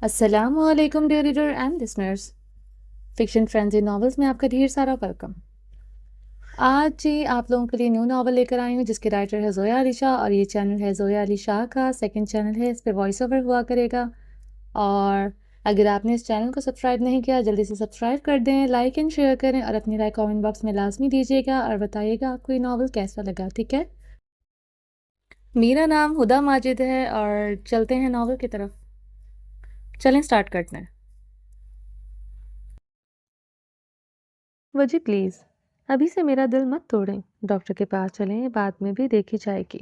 السلام علیکم dear reader and listeners, fiction frenzy novels میں آپ کا ڈھیر سارا ویلکم۔ آج جی آپ لوگوں کے لیے نیو ناول لے کر آئی ہوں جس کے رائٹر ہے زویا علی شاہ، اور یہ چینل ہے زویا علی شاہ کا سیکنڈ چینل ہے، اس پہ وائس اوور ہوا کرے گا۔ اور اگر آپ نے اس چینل کو سبسکرائب نہیں کیا جلدی سے سبسکرائب کر دیں، لائک اینڈ شیئر کریں، اور اپنی رائے کامنٹ باکس میں لازمی دیجیے گا اور بتائیے گا آپ کو یہ ناول کیسا لگا، ٹھیک ہے؟ میرا نام ہدا ماجد ہے اور چلتے ہیں ناول کی طرف، چلیں سٹارٹ کرتے ہیں۔ وجی پلیز ابھی سے میرا دل مت توڑیں، ڈاکٹر کے پاس چلیں، بعد میں بھی دیکھی جائے گی۔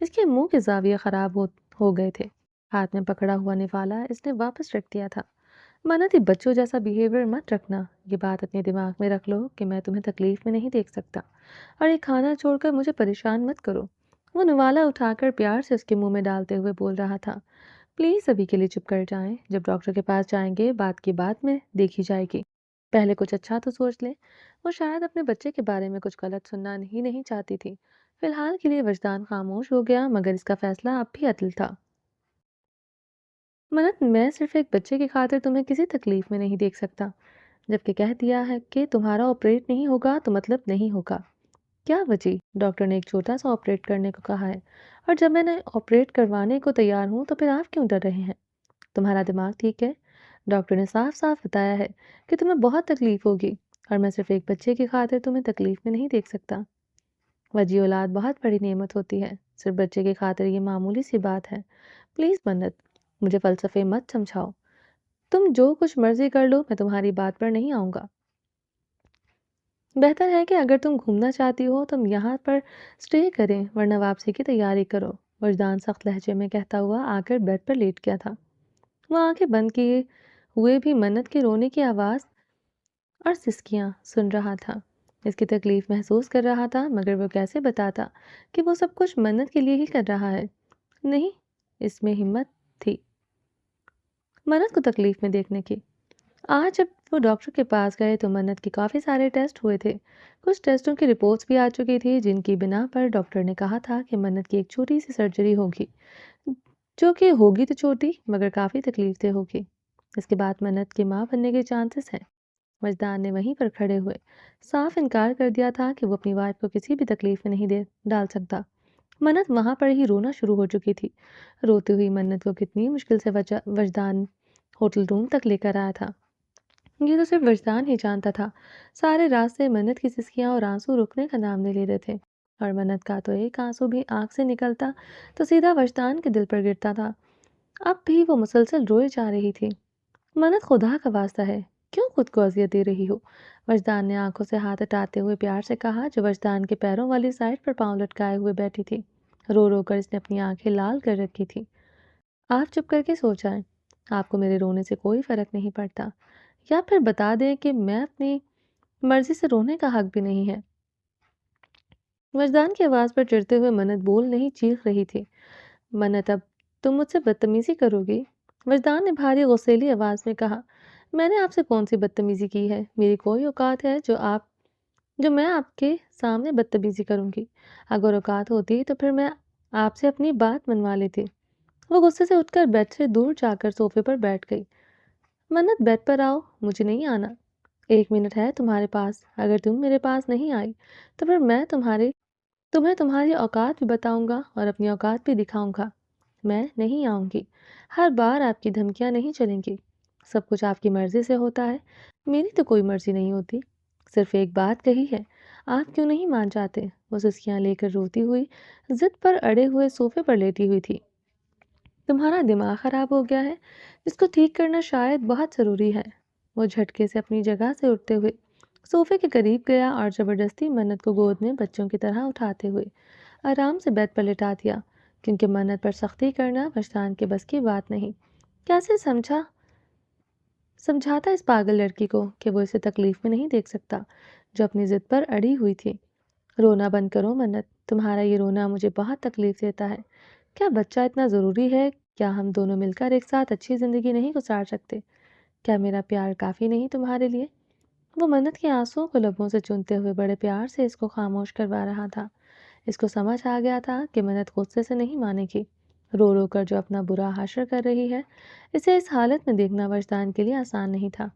اس کے منہ کے زاویے خراب ہو گئے تھے، ہاتھ میں پکڑا ہوا نوالا اس نے واپس رکھ دیا تھا۔ منت، یہ بچوں جیسا بیہیویئر مت رکھنا، یہ بات اپنے دماغ میں رکھ لو کہ میں تمہیں تکلیف میں نہیں دیکھ سکتا، اور یہ کھانا چھوڑ کر مجھے پریشان مت کرو۔ وہ نوالا اٹھا کر پیار سے اس کے منہ میں ڈالتے ہوئے بول رہا تھا، پلیز ابھی کے لیے چپ کر جائیں، جب ڈاکٹر کے پاس جائیں گے بات کی بات میں دیکھی جائے گی، پہلے کچھ اچھا تو سوچ لیں۔ وہ شاید اپنے بچے کے بارے میں کچھ غلط سننا ہی نہیں چاہتی تھی۔ فی الحال کے لیے وجدان خاموش ہو گیا، مگر اس کا فیصلہ اب بھی عدل تھا۔ منت، میں صرف ایک بچے کی خاطر تمہیں کسی تکلیف میں نہیں دیکھ سکتا، جبکہ کہہ دیا ہے کہ تمہارا آپریٹ نہیں ہوگا تو مطلب نہیں ہوگا۔ کیا وجہ؟ ڈاکٹر نے ایک چھوٹا سا آپریٹ کرنے کو کہا ہے، اور جب میں نے آپریٹ کروانے کو تیار ہوں تو پھر آپ کیوں ڈر رہے ہیں؟ تمہارا دماغ ٹھیک ہے؟ ڈاکٹر نے صاف صاف بتایا ہے کہ تمہیں بہت تکلیف ہوگی، اور میں صرف ایک بچے کی خاطر تمہیں تکلیف میں نہیں دیکھ سکتا۔ وجی، اولاد بہت بڑی نعمت ہوتی ہے، صرف بچے کی خاطر یہ معمولی سی بات ہے۔ پلیز منت، مجھے فلسفے مت سمجھاؤ، تم جو کچھ مرضی کر لو، میں تمہاری بات پر نہیں آؤں گا۔ بہتر ہے کہ اگر تم گھومنا چاہتی ہو تم یہاں پر سٹے کریں، ورنہ واپسی کی تیاری کرو، وجدان سخت لہجے میں کہتا ہوا آ کر بیڈ پر لیٹ گیا تھا۔ وہ آنکھیں بند کیے ہوئے بھی منت کے رونے کی آواز اور سسکیاں سن رہا تھا، اس کی تکلیف محسوس کر رہا تھا، مگر وہ کیسے بتاتا کہ وہ سب کچھ منت کے لیے ہی کر رہا ہے؟ نہیں، اس میں ہمت تھی منت کو تکلیف میں دیکھنے کی۔ آج جب وہ ڈاکٹر کے پاس گئے تو منت کے کافی سارے ٹیسٹ ہوئے تھے، کچھ ٹیسٹوں کی رپورٹس بھی آ چکی تھی، جن کی بنا پر ڈاکٹر نے کہا تھا کہ منت کی ایک چھوٹی سی سرجری ہوگی، جو کہ ہوگی تو چھوٹی مگر کافی تکلیف دہ ہوگی۔ اس کے بعد منت کی ماں بننے کے چانسز ہیں۔ وجدان نے وہیں پر کھڑے ہوئے صاف انکار کر دیا تھا کہ وہ اپنی وائف کو کسی بھی تکلیف میں نہیں ڈال سکتا۔ منت وہاں پر ہی رونا شروع ہو چکی تھی۔ روتی ہوئی منت کو کتنی مشکل سے وجدان ہوٹل روم تک لے کر آیا تھا، یہ تو صرف وجدان ہی جانتا تھا۔ سارے راستے منت کی سسکیاں اور آنسو رکنے کا نام نہیں لے رہے تھے، اور منت کا تو ایک آنسو بھی آنکھ سے نکلتا تو سیدھا وجدان کے دل پر گرتا تھا۔ اب بھی وہ مسلسل روئے جا رہی تھی۔ منت، خدا کا واسطہ ہے، کیوں خود کو اذیت دے رہی ہو؟ وجدان نے آنکھوں سے ہاتھ ہٹاتے ہوئے پیار سے کہا، جو وجدان کے پیروں والی سائڈ پر پاؤں لٹکائے ہوئے بیٹھی تھی۔ رو رو کر اس نے اپنی آنکھیں لال کر رکھی تھی۔ آپ چپ کر کے سو جائیں، آپ کو میرے رونے سے کوئی فرق نہیں پڑتا، یا پھر بتا دیں کہ میں اپنی مرضی سے رونے کا حق بھی نہیں ہے۔ وجدان کی آواز پر چڑھتے ہوئے منت بول نہیں چیخ رہی تھی۔ منت، اب تم مجھ سے بدتمیزی کرو گی؟ وجدان نے بھاری غصیلی آواز میں کہا، میں نے آپ سے کون سی بدتمیزی کی ہے؟ میری کوئی اوقات ہے جو میں آپ کے سامنے بدتمیزی کروں گی؟ اگر اوقات ہوتی تو پھر میں آپ سے اپنی بات منوا لیتی۔ وہ غصے سے اٹھ کر بیڈ سے دور جا کر صوفے پر بیٹھ گئی۔ منت، بیڈ پر آؤ، مجھے نہیں آنا۔ 1 منٹ ہے تمہارے پاس، اگر تم میرے پاس نہیں آئی تو پھر میں تمہیں تمہاری اوقات بھی بتاؤں گا اور اپنی اوقات بھی دکھاؤں گا۔ میں نہیں آؤں گی، ہر بار آپ کی دھمکیاں نہیں چلیں گی، سب کچھ آپ کی مرضی سے ہوتا ہے، میری تو کوئی مرضی نہیں ہوتی، صرف ایک بات کہی ہے، آپ کیوں نہیں مان جاتے؟ وہ سسکیاں لے کر روتی ہوئی ضد پر اڑے ہوئے صوفے پر لیٹی ہوئی تھی۔ تمہارا دماغ خراب ہو گیا ہے، اس کو ٹھیک کرنا شاید بہت ضروری ہے۔ وہ جھٹکے سے اپنی جگہ سے اٹھتے ہوئے صوفے کے قریب گیا اور زبردستی منت کو گود میں بچوں کی طرح اٹھاتے ہوئے آرام سے بیڈ پر لٹا دیا، کیونکہ منت پر سختی کرنا وجدان کے بس کی بات نہیں۔ کیسے سمجھاتا اس پاگل لڑکی کو کہ وہ اسے تکلیف میں نہیں دیکھ سکتا، جو اپنی ضد پر اڑی ہوئی تھی۔ رونا بند کرو منت، تمہارا یہ رونا مجھے بہت تکلیف دیتا ہے۔ کیا بچہ اتنا ضروری ہے؟ کیا ہم دونوں مل کر ایک ساتھ اچھی زندگی نہیں گزار سکتے؟ کیا میرا پیار کافی نہیں تمہارے لیے؟ وہ منت کے آنسوؤں کو لبوں سے چنتے ہوئے بڑے پیار سے اس کو خاموش کروا رہا تھا۔ اس کو سمجھ آ گیا تھا کہ منت غصے سے نہیں مانے گی، رو رو کر جو اپنا برا حشر کر رہی ہے، اسے اس حالت میں دیکھنا وجدان کے لیے آسان نہیں تھا۔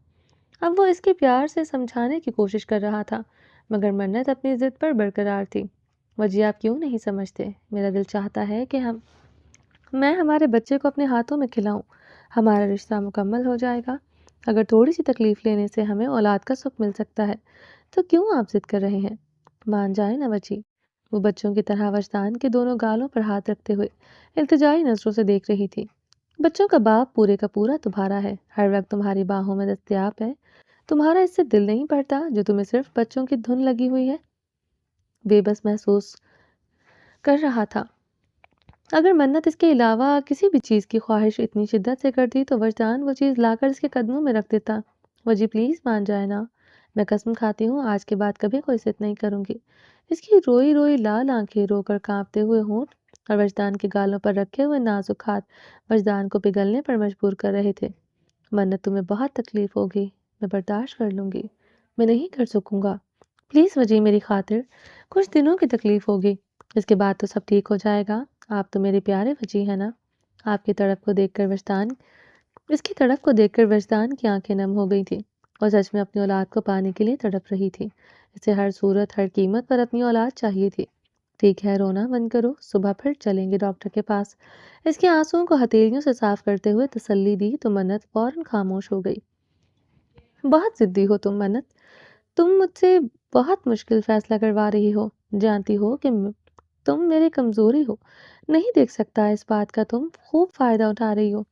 اب وہ اس کے پیار سے سمجھانے کی کوشش کر رہا تھا، مگر منت اپنی ضد پر برقرار تھی۔ وجہ آپ کیوں نہیں سمجھتے؟ میرا دل چاہتا ہے کہ میں ہمارے بچے کو اپنے ہاتھوں میں کھلاؤں، ہمارا رشتہ مکمل ہو جائے گا۔ اگر تھوڑی سی تکلیف لینے سے ہمیں اولاد کا سکھ مل سکتا ہے تو کیوں آپ ضد کر رہے ہیں؟ مان جائیں نا وجی۔ وہ بچوں کی طرح وجدان کے دونوں گالوں پر ہاتھ رکھتے ہوئے التجائی نظروں سے دیکھ رہی تھی۔ بچوں کا باپ پورے کا پورا تمہارا ہے، ہر وقت تمہاری باہوں میں دستیاب ہے۔ تمہارا اس سے دل نہیں پڑتا جو تمہیں صرف بچوں کی دھن لگی ہوئی ہے؟ بے بس محسوس کر رہا تھا۔ اگر منت اس کے علاوہ کسی بھی چیز کی خواہش اتنی شدت سے کرتی تو وجدان وہ چیز لا کر اس کے قدموں میں رکھ دیتا۔ وجی پلیز مان جائے نا، میں قسم کھاتی ہوں آج کے بعد کبھی کوئی ضد نہیں کروں گی۔ اس کی روئی روئی لال آنکھیں، رو کر کانپتے ہوئے ہونٹ اور وجدان کے گالوں پر رکھے ہوئے نازک ہاتھ وجدان کو پگھلنے پر مجبور کر رہے تھے۔ منت تمہیں بہت تکلیف ہوگی، میں برداشت کر لوں گی، میں نہیں کر سکوں گا، پلیز وجی میری خاطر، کچھ دنوں کی تکلیف ہوگی، اس کے بعد تو سب ٹھیک ہو جائے گا۔ آپ تو میرے پیارے وجی ہیں نا۔ آپ کی تڑپ کو دیکھ کر وجدان اس کی تڑپ کو دیکھ کر وجدان کی آنکھیں نم ہو گئی تھی اور سچ میں اپنی اولاد کو پانے کے لیے تڑپ رہی تھی۔ اسے ہر صورت ہر قیمت پر اپنی اولاد چاہیے تھی۔ ٹھیک ہے، رونا بند کرو، صبح پھر چلیں گے ڈاکٹر کے پاس۔ اس کے آنسوؤں کو ہتھیلیوں سے صاف کرتے ہوئے تسلی دی تو منت فوراً خاموش ہو گئی۔ بہت ضدی ہو تم منت، تم مجھ سے بہت مشکل فیصلہ کروا رہی ہو، جانتی ہو کہ تم میری کمزوری ہو، نہیں دیکھ سکتا اس بات کا تم خوب فائدہ اٹھا رہی ہو۔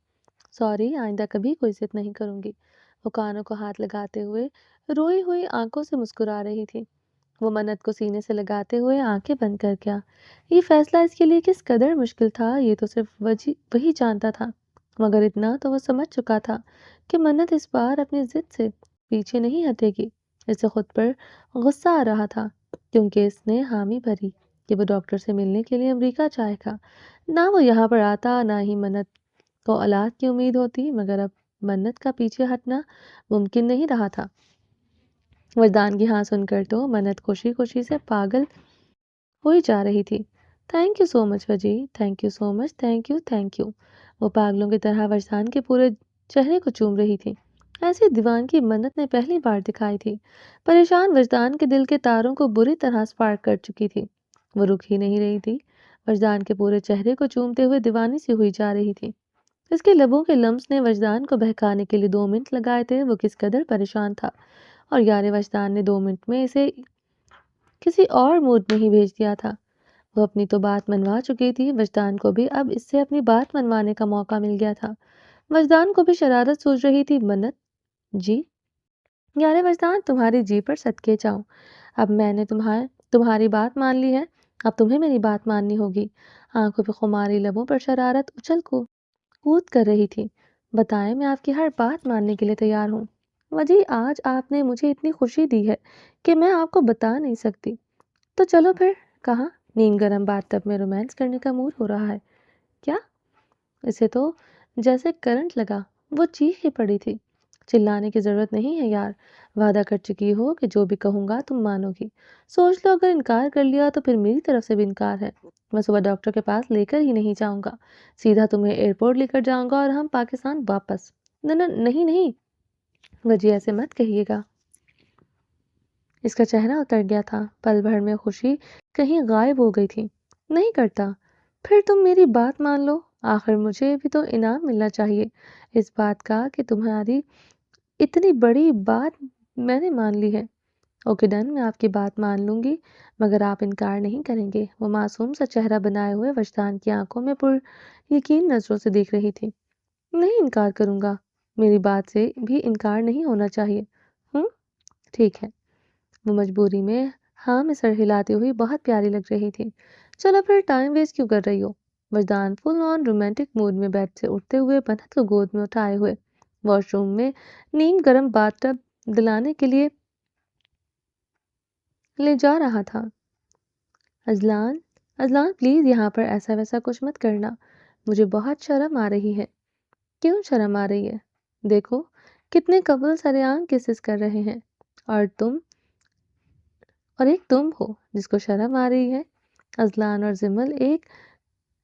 سوری، آئندہ کبھی کوئی ضد نہیں کروں گی۔ وہ کانوں کو ہاتھ لگاتے ہوئے روئی ہوئی آنکھوں سے مسکرا رہی تھی۔ وہ منت کو سینے سے لگاتے ہوئے آنکھیں بند کر گیا۔ یہ فیصلہ اس کے لیے کس قدر مشکل تھا یہ تو صرف وہی جانتا تھا، مگر اتنا تو وہ سمجھ چکا تھا کہ منت اس بار اپنی ضد سے پیچھے نہیں ہٹے گی۔ اسے خود پر غصہ آ رہا تھا کیونکہ اس نے حامی بھری کہ وہ ڈاکٹر سے ملنے کے لیے امریکہ جائے گا۔ نہ وہ یہاں پر آتا، نہ ہی منت کو اولاد کی امید ہوتی، مگر اب منت کا پیچھے ہٹنا ممکن نہیں رہا تھا۔ وجدان کی ہاں سن کر تو منت خوشی خوشی سے پاگل ہوئی جا رہی تھی۔ Thank you so much Vijay, thank you so much, thank you, thank you. وہ پاگلوں کی طرح وجدان کے پورے چہرے کو چوم رہی تھی۔ ایسی دیوانگی منت نے پہلی بار دکھائی تھی۔ پریشان وجدان کے دل کے تاروں کو بری طرح اسپارک کر چکی تھی۔ وہ رک ہی نہیں رہی تھی، وجدان کے پورے چہرے کو چومتے ہوئے دیوانی سی ہوئی جا رہی تھی۔ اس کے لبوں کے لمس نے وجدان کو بہکانے کے لیے 2 منٹ لگائے تھے۔ وہ کس قدر پریشان تھا اور یار وجدان نے 2 منٹ میں اسے کسی اور موڈ میں ہی بھیج دیا تھا۔ وہ اپنی تو بات منوا چکی تھی، وجدان کو بھی اب اس سے اپنی بات منوانے کا موقع مل گیا تھا۔ وجدان کو بھی شرارت سوچ رہی تھی۔ منت جی؟ یار وجدان، تمہاری جی پر صدقے جاؤں، اب میں نے تمہاری بات مان لی ہے، اب تمہیں میری بات ماننی ہوگی۔ آنکھوں پہ خماری، لبوں پر شرارت اچھل کود کر رہی تھی۔ بتائیں، میں آپ کی ہر بات ماننے کے لیے تیار ہوں۔ وجی، آج آپ نے مجھے اتنی خوشی دی ہے کہ میں آپ کو بتا نہیں سکتی۔ تو چلو پھر، کہاں؟ نیم گرم بات ٹب میں رومانس کرنے کا موڈ ہو رہا ہے کیا؟ اسے تو جیسے کرنٹ لگا، وہ چیخ ہی پڑی تھی۔ چلانے کی ضرورت نہیں ہے یار، وعدہ کر چکی ہو کہ جو بھی کہوں گا تم مانو گی۔ سوچ لو، اگر انکار کر لیا تو پھر میری طرف سے بھی انکار ہے۔ میں صبح ڈاکٹر کے پاس لے کر ہی نہیں جاؤں گا، سیدھا تمہیں ایئرپورٹ لے کر جاؤں گا اور ہم پاکستان واپس۔ نہیں نہیں، وجی ایسے مت کہیے گا۔ اس کا چہرہ اتر گیا تھا، پل بھر میں خوشی کہیں غائب ہو گئی تھی۔ نہیں کرتا؟ پھر تم میری بات مان لو، آخر مجھے بھی تو انعام ملنا چاہیے اس بات کا کہ تمہاری اتنی بڑی بات میں نے مان لی ہے۔ اوکے ڈن، میں آپ کی بات مان لوں گی، مگر آپ انکار نہیں کریں گے؟ وہ معصوم سا چہرہ بنائے ہوئے وجدان کی آنکھوں میں پر یقین نظروں سے دیکھ رہی تھی۔ نہیں انکار کروں گا، میری بات سے بھی انکار نہیں ہونا چاہیے۔ ٹھیک ہے۔ وہ مجبوری میں ہاں میں سر ہلاتی ہوئی بہت پیاری لگ رہی تھی۔ چلو پھر، ٹائم ویسٹ کیوں کر رہی ہو؟ وجدان فل آن رومانٹک موڈ میں بیڈ سے اٹھتے ہوئے منت کو گود میں اٹھائے ہوئے واش روم میں نیم گرم باتھ ٹب دلانے کے لیے لے جا رہا تھا۔ اذلان پلیز یہاں پر ایسا ویسا کچھ مت کرنا، مجھے بہت شرم آ رہی ہے۔ کیوں شرم آ رہی ہے؟ دیکھو کتنے کپل سرے عام کسز کر رہے ہیں اور ایک تم ہو جس کو شرم آ رہی ہے۔ اذلان اور زمل ایک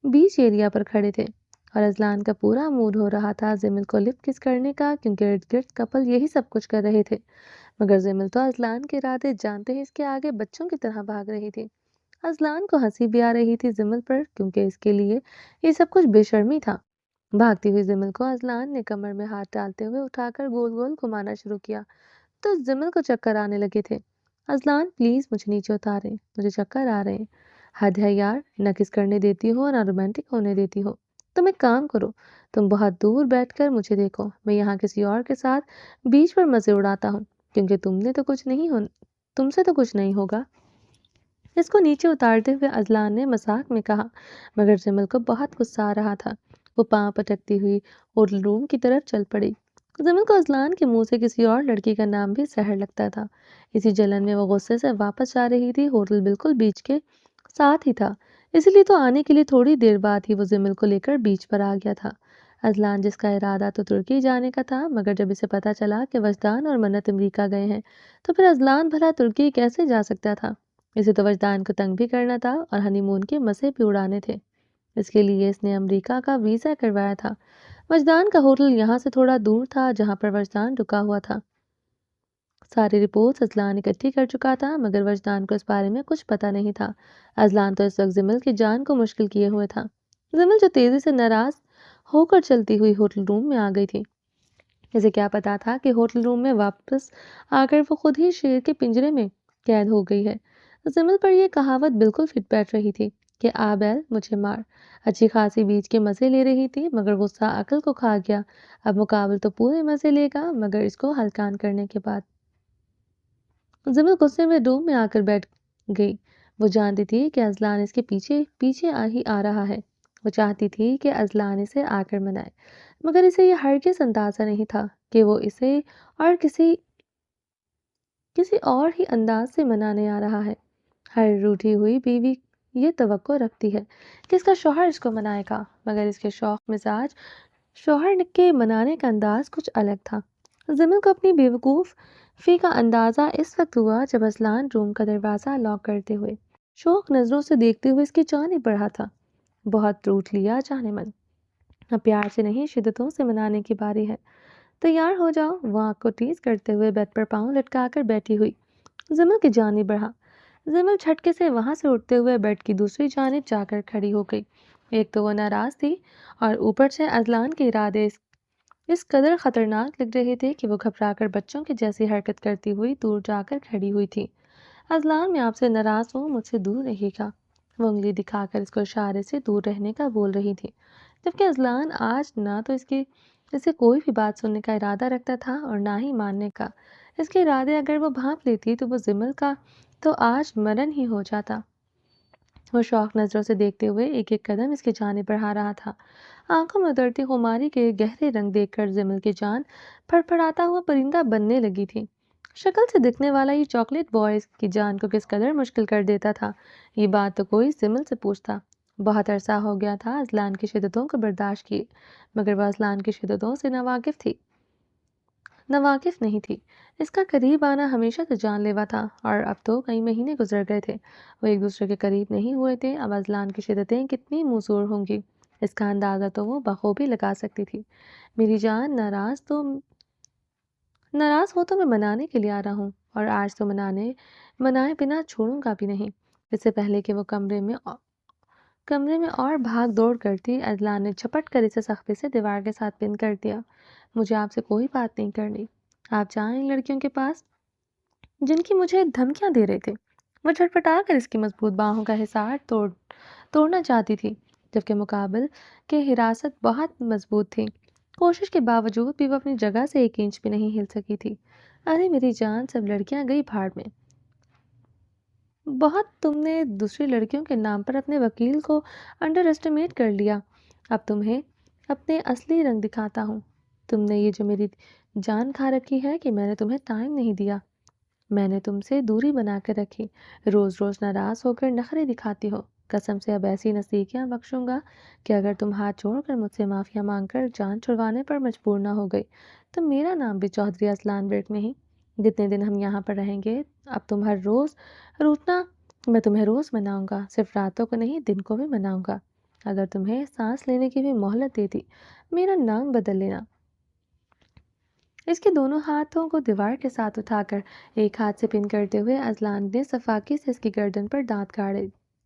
بیچ ایریا پر کھڑے تھے۔ اور ازلان کا پورا موڈ ہو رہا تھا زمل کو لپ کس کرنے کا، کیونکہ ارد گرد کپل یہی سب کچھ کر رہے تھے، مگر زمل تو ازلان کے ارادے جانتے ہی اس کے آگے بچوں کی طرح بھاگ رہی تھی۔ ازلان کو ہنسی بھی آ رہی تھی زمل پر، کیونکہ اس کے لیے یہ سب کچھ بے شرمی تھا۔ بھاگتی ہوئی زمل کو ازلان نے کمر میں ہاتھ ڈالتے ہوئے اٹھا کر گول گول گھمانا شروع کیا، تو زمل کو چکر آنے لگے تھے۔ ازلان پلیز مجھے نیچے اتاریں، مجھے چکر آ رہے ہیں۔ حد ہے یار، نہ کس کرنے دیتی ہو نہ رومانٹک ہونے دیتی ہو۔ تم ایک کام کرو، تم بہت دور بیٹھ کر مجھے دیکھو، میں یہاں کسی اور کے ساتھ بیچ پر مزے اڑاتا ہوں، کیونکہ تم سے تو کچھ نہیں ہوگا۔ اس کو نیچے اتارتے ہوئے ازلان نے مذاق میں کہا، مگر جمل کو بہت غصہ آ رہا تھا۔ وہ پاؤں پٹکتی ہوئی ہوٹل روم کی طرف چل پڑی۔ جمل کو ازلان کے منہ سے کسی اور لڑکی کا نام بھی سحر لگتا تھا۔ اسی جلن میں وہ غصے سے واپس جا رہی تھی۔ ہوٹل بالکل بیچ کے ساتھ ہی تھا، اسی لیے تو آنے کے لیے تھوڑی دیر بعد ہی وہ جمل کو لے کر بیچ پر آ گیا تھا۔ ازلان جس کا ارادہ تو ترکی جانے کا تھا، مگر جب اسے پتا چلا کہ وجدان اور منت امریکہ گئے ہیں، تو پھر ازلان بھلا ترکی کیسے جا سکتا تھا؟ اسے تو وجدان کو تنگ بھی کرنا تھا اور ہنی مون کے مزے بھی اڑانے تھے۔ اس کے لیے اس نے امریکہ کا ویزا کروایا تھا۔ وجدان کا ہوٹل یہاں سے تھوڑا دور تھا جہاں پر وجدان رکا ہوا تھا۔ ساری رپورٹس ازلان اکٹھی کر چکا تھا، مگر وجدان کو اس بارے میں کچھ پتا نہیں تھا۔ ازلان تو اس وقت زمل کی جان کو مشکل کیے ہوئے تھا۔ زمل جو تیزی سے ناراض ہو کر چلتی ہوئی ہوٹل روم میں آ گئی تھی۔ اسے کیا پتا تھا کہ ہوٹل روم میں واپس آ کر وہ خود ہی شیر کے پنجرے میں قید ہو گئی ہے۔ زمل پر یہ کہاوت بالکل فٹ بیٹھ رہی تھی کہ آ بیل مجھے مار۔ اچھی خاصی بیچ کے مزے لے رہی تھی، مگر غصہ عقل کو کھا گیا۔ اب مقابل تو پورے مزے لے گا، مگر اس کو ہلکان کرنے کے بعد۔ زمل غصے میں روم میں آ کر بیٹھ گئی۔ وہ جانتی تھی کہ ازلان اس کے پیچھے پیچھے آ رہا ہے۔ وہ چاہتی تھی کہ ازلان اسے آ کر منائے، مگر اسے یہ ہرگز اندازہ نہیں تھا کہ وہ اسے اور کسی اور ہی انداز سے منانے آ رہا ہے۔ ہر روٹھی ہوئی بیوی یہ توقع رکھتی ہے کہ اس کا شوہر اس کو منائے گا، مگر اس کے شوخ مزاج شوہر کے منانے کا انداز کچھ الگ تھا۔ زمل کو اپنی بیوقوف فی کا اندازہ اس وقت ہوا جب ازلان روم کا دروازہ لاک کرتے ہوئے شوق نظروں سے دیکھتے ہوئے اس کی جانب بڑھا تھا۔ بہت روٹ لیا جانے من، اب پیار سے نہیں شدتوں سے منانے کی باری ہے۔ تیار ہو جاؤ۔ وہ آنکھ کو ٹیز کرتے ہوئے بیڈ پر پاؤں لٹکا کر بیٹھی ہوئی زمل کی جانب بڑھا۔ زمل جھٹکے سے وہاں سے اٹھتے ہوئے بیڈ کی دوسری جانب جا کر کھڑی ہو گئی۔ ایک تو وہ ناراض تھی اور اوپر سے ازلان کے ارادے اس قدر خطرناک لگ رہے تھے کہ وہ گھبرا کر بچوں کی جیسی حرکت کرتی ہوئی دور جا کر کھڑی ہوئی تھی۔ ازلان میں آپ سے ناراض ہوں، مجھ سے دور رہیے گا۔ وہ انگلی دکھا کر اس کو اشارے سے دور رہنے کا بول رہی تھی، جبکہ ازلان آج نہ تو اسے کوئی بھی بات سننے کا ارادہ رکھتا تھا اور نہ ہی ماننے کا۔ اس کے ارادے اگر وہ بھانپ لیتی تو وہ زمل کا تو آج مرن ہی ہو جاتا۔ وہ شوق نظروں سے دیکھتے ہوئے ایک ایک قدم اس کی جانب بڑھا رہا تھا۔ آنکھوں میں اترتی خماری کے گہرے رنگ دیکھ کر زمل کی جان پھڑپھڑاتا ہوا پرندہ بننے لگی تھی۔ شکل سے دکھنے والا یہ چاکلیٹ بوائے اس کی جان کو کس قدر مشکل کر دیتا تھا، یہ بات تو کوئی زمل سے پوچھتا۔ بہت عرصہ ہو گیا تھا ازلان کی شدتوں کو برداشت کیے، مگر وہ ازلان کی شدتوں سے ناواقف نہیں تھی۔ اس کا قریب آنا ہمیشہ سے جان لیوا تھا، اور اب تو کئی مہینے گزر گئے تھے وہ ایک دوسرے کے قریب نہیں ہوئے تھے۔ اب ازلان کی شدتیں کتنی موزوں ہوں گی، اس کا اندازہ تو وہ بخوبی لگا سکتی تھی۔ میری جان، ناراض ہو تو میں منانے کے لیے آ رہا ہوں، اور آج تو منائے بنا چھوڑوں گا بھی نہیں۔ اس سے پہلے کہ وہ کمرے میں اور بھاگ دوڑ کرتی، ازلان نے جھپٹ کر اسے سختی سے دیوار کے ساتھ پن کر دیا۔ مجھے آپ سے کوئی بات نہیں کرنی، آپ جائیں ان لڑکیوں کے پاس جن کی مجھے دھمکیاں دے رہے تھے۔ وہ جھٹپٹا کر اس کی مضبوط باہوں کا حصار توڑنا چاہتی تھی، جبکہ مقابل کے حراست بہت مضبوط تھی۔ کوشش کے باوجود بھی وہ اپنی جگہ سے ایک انچ بھی نہیں ہل سکی تھی۔ ارے میری جان، سب لڑکیاں گئی بھاڑ میں۔ بہت تم نے دوسری لڑکیوں کے نام پر اپنے وکیل کو انڈر اسٹیمیٹ کر لیا۔ اب تمہیں اپنے اصلی رنگ دکھاتا ہوں۔ تم نے یہ جو میری جان کھا رکھی ہے کہ میں نے تمہیں ٹائم نہیں دیا، میں نے تم سے دوری بنا کر رکھی، روز روز ناراض ہو کر نخرے دکھاتی ہو۔ قسم سے اب ایسی نصیحتیں بخشوں گا کہ اگر تم ہاتھ چھوڑ کر مجھ سے معافیا مانگ کر جان چھڑوانے پر مجبور نہ ہو گئی تو میرا نام بھی چودھری ازلان برق نہیں۔ جتنے دن ہم یہاں پر رہیں گے اب تم ہر روز روٹنا میں تمہیں روز مناؤں گا، صرف راتوں کو نہیں دن کو بھی مناؤں گا۔ اگر تمہیں سانس لینے کی بھی مہلت دیتی میرا نام بدل لینا۔ اس کے دونوں ہاتھوں کو دیوار کے ساتھ اٹھا کر ایک ہاتھ سے پن کرتے ہوئے ازلان نے صفاقی سے اس کی گردن پر دانت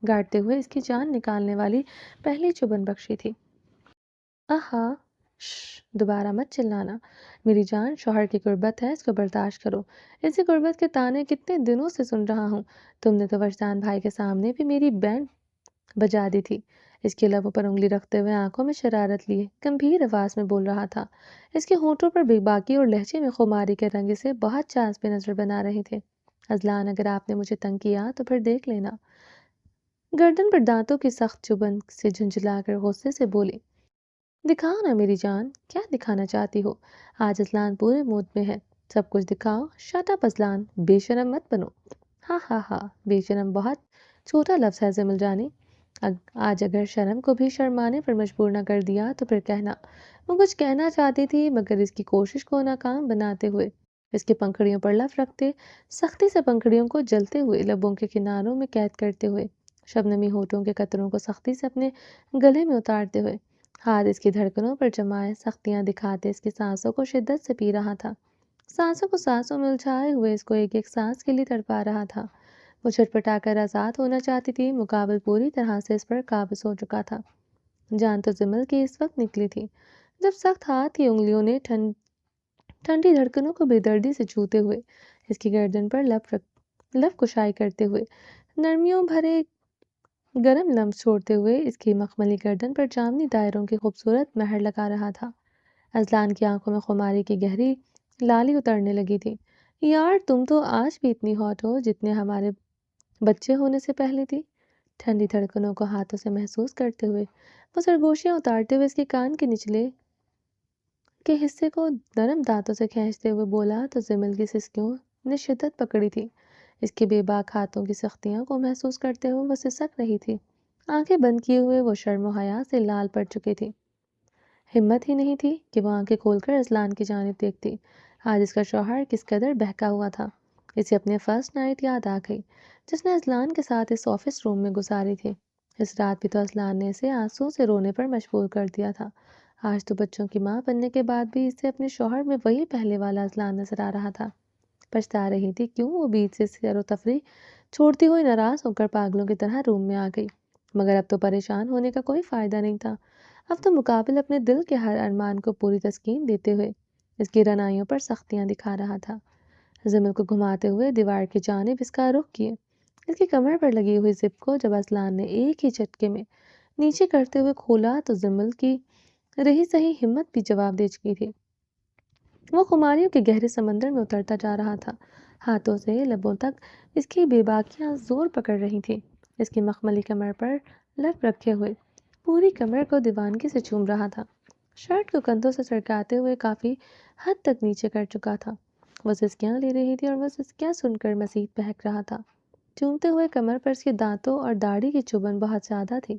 گاڑتے ہوئے اس کی جان نکالنے والی پہلی چبن بخشی تھی۔ آہا، دوبارہ مت چلانا، میری جان، شوہر کی قربت ہے، اس کو برداشت کرو۔ اسی قربت کے تانے کتنے دنوں سے سن رہا ہوں۔ تم نے تو وجدان بھائی کے سامنے بھی میری بینڈ بجا دی تھی۔ اس کے لبوں پر انگلی رکھتے ہوئے آنکھوں میں شرارت لیے گمبھیر آواز میں بول رہا تھا۔ اس کے ہونٹوں پر بے باکی اور لہجے میں خماری کے رنگ سے بہت چانس پہ نظر بنا رہے تھے۔ ازلان، اگر آپ نے مجھے تنگ کیا تو پھر دیکھ لینا۔ گردن پر دانتوں کی سخت چبن سے جھنجھلا کر غصے سے بولی، دکھاؤ نا میری جان، کیا دکھانا چاہتی ہو؟ آج ازلان پورے موڈ میں ہے، سب کچھ دکھاؤ۔ شٹ اپ ازلان، بے شرم مت بنو۔ ہاں ہاں ہاں، بے شرم بہت چھوٹا لفظ ہے زمل جانی۔ آج اگر شرم کو بھی شرمانے پر مجبور نہ کر دیا تو پھر کہنا۔ وہ کچھ کہنا چاہتی تھی مگر اس کی کوشش کو ناکام بناتے ہوئے اس کی پنکھڑیوں پر لف رکھتے، سختی سے پنکھڑیوں کو جلتے ہوئے لبوں کے کناروں میں قید کرتے ہوئے، شبنمی ہونٹوں کے قطروں کو سختی سے اپنے گلے میں اتارتے ہوئے، ہاتھ اس کی دھڑکنوں پر جمائے سختیاں دکھاتے اس کی سانسوں کو شدت سے پی رہا تھا، سانسوں کو سانسوں میں الجھائے ہوئے اس کو ایک ایک سانس کے لیے تڑپا رہا تھا۔ وہ چھٹپٹا کر آزاد ہونا چاہتی تھی، مقابل پوری طرح سے اس پر قابض ہو چکا تھا۔ جان تو زمل کی اس وقت نکلی تھی جب سخت ہاتھ کی انگلیوں نے ٹھنڈی دھڑکنوں کو بے دردی سے چھوتے ہوئے اس کی گردن پر لف کشائی کرتے ہوئے نرمیوں بھرے گرم لمس چھوڑتے ہوئے اس کی مخملی گردن پر جامنی دائروں کی خوبصورت مہر لگا رہا تھا۔ ازلان کی آنکھوں میں خماری کی گہری لالی اترنے لگی تھی۔ یار، تم تو آج بھی اتنی ہاٹ ہو جتنے ہمارے بچے ہونے سے پہلے تھی۔ ٹھنڈی دھڑکنوں کو ہاتھوں سے محسوس کرتے ہوئے وہ سرگوشیاں اتارتے ہوئے اس کے کان کے نچلے کے حصے کو نرم دانتوں سے کھینچتے ہوئے بولا تو زمل کی سسکیوں نے شدت پکڑی تھی۔ اس کے بے باک ہاتھوں کی سختیاں کو محسوس کرتے ہوئے وہ سسک رہی تھی۔ آنکھیں بند کیے ہوئے وہ شرم و حیا سے لال پڑ چکی تھی۔ ہمت ہی نہیں تھی کہ وہ آنکھیں کھول کر ازلان کی جانب دیکھتی۔ آج اس کا شوہر کس قدر بہکا ہوا تھا۔ اسے اپنے فرسٹ نائٹ یاد آ گئی جس نے ازلان کے ساتھ اس آفس روم میں گزاری تھی۔ اس رات بھی تو ازلان نے اسے آنسوں سے رونے پر مجبور کر دیا تھا۔ آج تو بچوں کی ماں بننے کے بعد بھی اسے اپنے شوہر میں وہی پہلے والا ازلان نظر آ رہا تھا۔ پچھتا رہی تھی کیوں وہ بیچ سے سیر و تفریح چھوڑتی ہوئی ناراض ہو کر پاگلوں کی طرح روم میں آ گئی، مگر اب تو پریشان ہونے کا کوئی فائدہ نہیں تھا۔ اب تو مقابل اپنے دل کے ہر ارمان کو پوری تسکین دیتے ہوئے اس کی رنائیوں پر سختیاں دکھا رہا تھا۔ زمل کو گھماتے ہوئے دیوار کی جانب اس کا رخ کیے، اس کی کمر پر لگی ہوئی زپ کو جب ازلان نے ایک ہی جھٹکے میں نیچے کرتے ہوئے کھولا تو زمل کی رہی سہی ہمت بھی جواب دے چکی تھی۔ وہ خماریوں کے گہرے سمندر میں اترتا جا رہا تھا، ہاتھوں سے لبوں تک اس کی بے باکیاں زور پکڑ رہی تھی، اس کی مخملی کمر پر لب رکھے ہوئے پوری کمر کو دیوانگی سے چوم رہا تھا، شرٹ کو کندھوں سے سرکاتے ہوئے کافی حد تک نیچے کر چکا تھا۔ وہ سسکیاں لے رہی تھی اور وہ سسکیاں سن کر مزید بہک رہا تھا۔ چومتے ہوئے کمر پر اس کے دانتوں اور داڑھی کی چبھن بہت زیادہ تھی